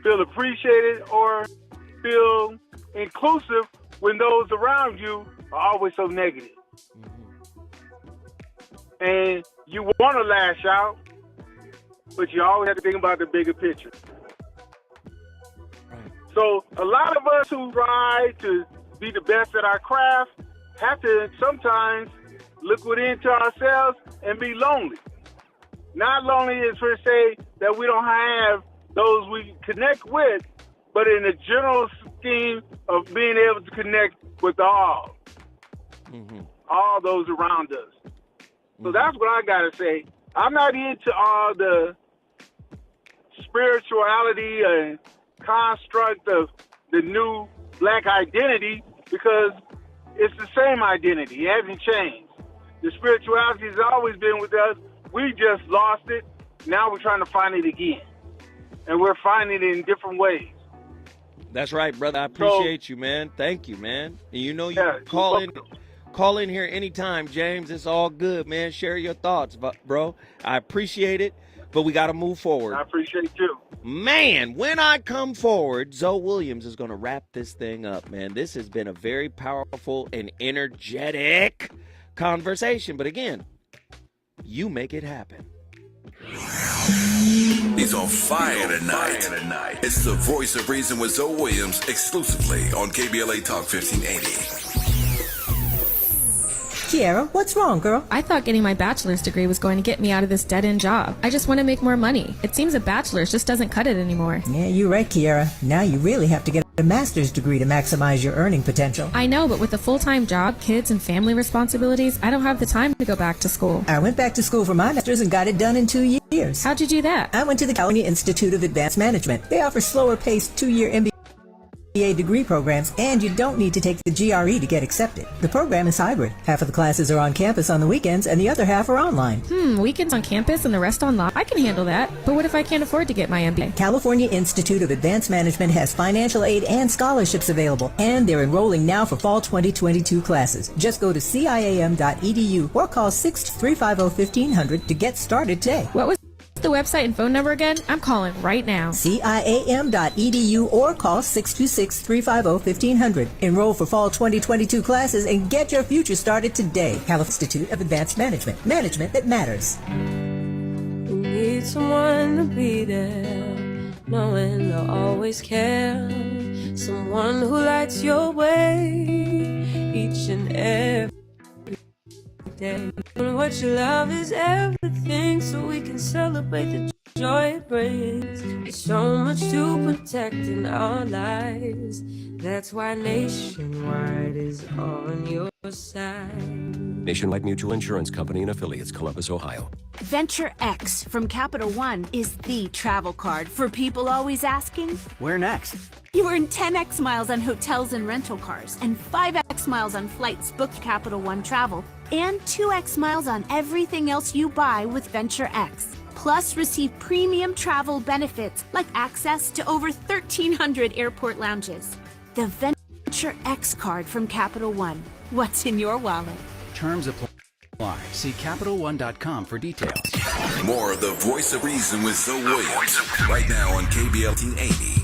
feel appreciated or feel inclusive when those around you are always so negative. And you want to lash out, but you always have to think about the bigger picture. So a lot of us who try to be the best at our craft have to sometimes look within to ourselves and be lonely. Not lonely is per se that we don't have those we connect with, but in the general scheme of being able to connect with all those around us. So that's what I got to say. I'm not into all the spirituality and construct of the new black identity because it's the same identity. It hasn't changed. The spirituality has always been with us. We just lost it. Now we're trying to find it again. And we're finding it in different ways. That's right, brother. I appreciate you, man. Thank you, man. And you know you can call in here anytime, James. It's all good, man. Share your thoughts, bro. I appreciate it, but we got to move forward. I appreciate you. Man, when I come forward, Zoe Williams is going to wrap this thing up, man. This has been a very powerful and energetic conversation. But again, you make it happen. He's on fire tonight. It's the Voice of Reason with Zoe Williams exclusively on KBLA Talk 1580. Kiara, what's wrong, girl? I thought getting my bachelor's degree was going to get me out of this dead-end job. I just want to make more money. It seems a bachelor's just doesn't cut it anymore. Yeah, you're right, Kiara. Now you really have to get a master's degree to maximize your earning potential. I know, but with a full-time job, kids, and family responsibilities, I don't have the time to go back to school. I went back to school for my master's and got it done in 2 years. How'd you do that? I went to the California Institute of Advanced Management. They offer slower-paced 2-year MBA degree programs, and you don't need to take the GRE to get accepted. The program is hybrid. Half of the classes are on campus on the weekends, and the other half are online. Weekends on campus and the rest online? I can handle that. But what if I can't afford to get my MBA? California Institute of Advanced Management has financial aid and scholarships available, and they're enrolling now for fall 2022 classes. Just go to ciam.edu or call 6-350-1500 to get started today. What was the website and phone number again? I'm calling right now. ciam.edu or call 626-350-1500. Enroll for fall 2022 classes and get your future started today. California Institute of Advanced Management. Management that matters. You need someone to be there, knowing they'll always care. Someone who lights your way each and every day. And what you love is everything. everything so we can celebrate the joy it brings. There's so much to protect in our lives. That's why Nationwide is on your side. Nationwide Mutual Insurance Company and affiliates, Columbus, Ohio. Venture X from Capital One is the travel card for people always asking, where next? You earn 10x miles on hotels and rental cars, and 5x miles on flights booked Capital One Travel, and 2x miles on everything else you buy with Venture X. Plus, receive premium travel benefits like access to over 1,300 airport lounges. The Venture X card from Capital One. What's in your wallet? Terms apply. See CapitalOne.com for details. More of the Voice of Reason with Zoe Williams right now on KBL 1080.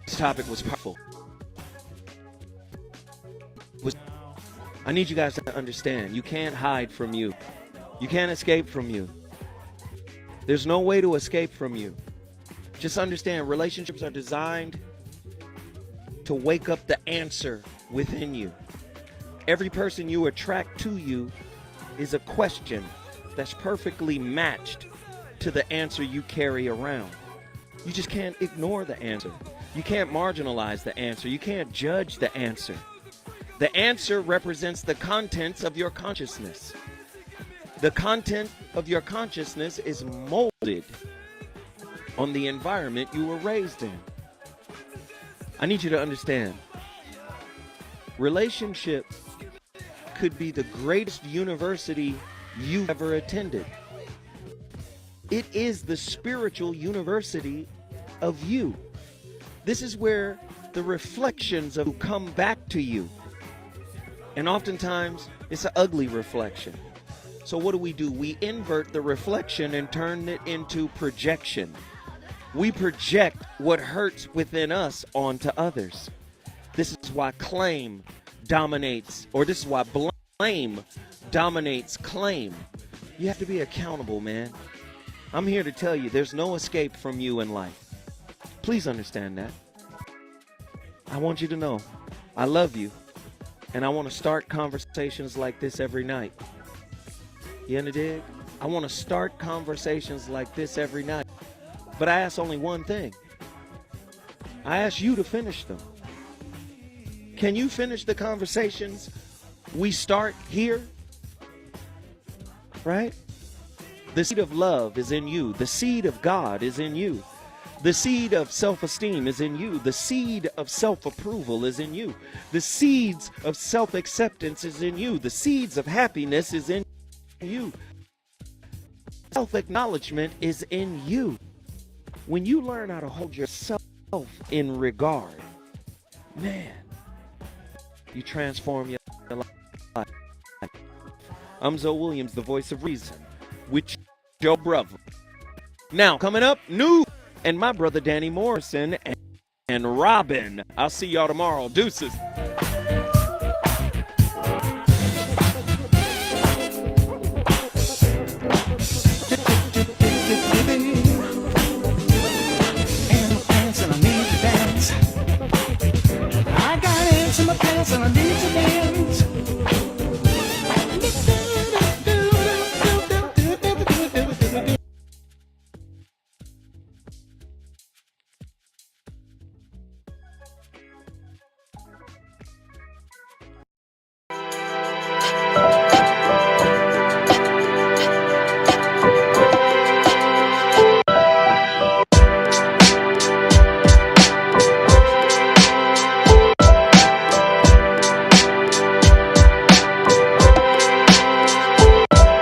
This topic was powerful. I need you guys to understand, you can't hide from you. You can't escape from you. There's no way to escape from you. Just understand, relationships are designed to wake up the answer within you. Every person you attract to you is a question that's perfectly matched to the answer you carry around. You just can't ignore the answer. You can't marginalize the answer. You can't judge the answer. The answer represents the contents of your consciousness. The content of your consciousness is molded on the environment you were raised in. I need you to understand, relationship could be the greatest university you've ever attended. It is the spiritual university of you. This is where the reflections of you come back to you. And oftentimes, it's an ugly reflection. So what do? We invert the reflection and turn it into projection. We project what hurts within us onto others. This is why claim dominates, or this is why blame dominates claim. You have to be accountable, man. I'm here to tell you there's no escape from you in life. Please understand that. I want you to know I love you, and I want to start conversations like this every night. You understand? I want to start conversations like this every night. But I ask only one thing. I ask you to finish them. Can you finish the conversations we start here? Right? The seed of love is in you. The seed of God is in you. The seed of self-esteem is in you. The seed of self-approval is in you. The seeds of self-acceptance is in you. The seeds of happiness is in you. Self-acknowledgement is in you. When you learn how to hold yourself in regard, man, you transform your life. I'm Zoe Williams, the voice of reason, with your brother. Now, coming up, new and my brother Danny Morrison and Robin. I'll see y'all tomorrow. Deuces.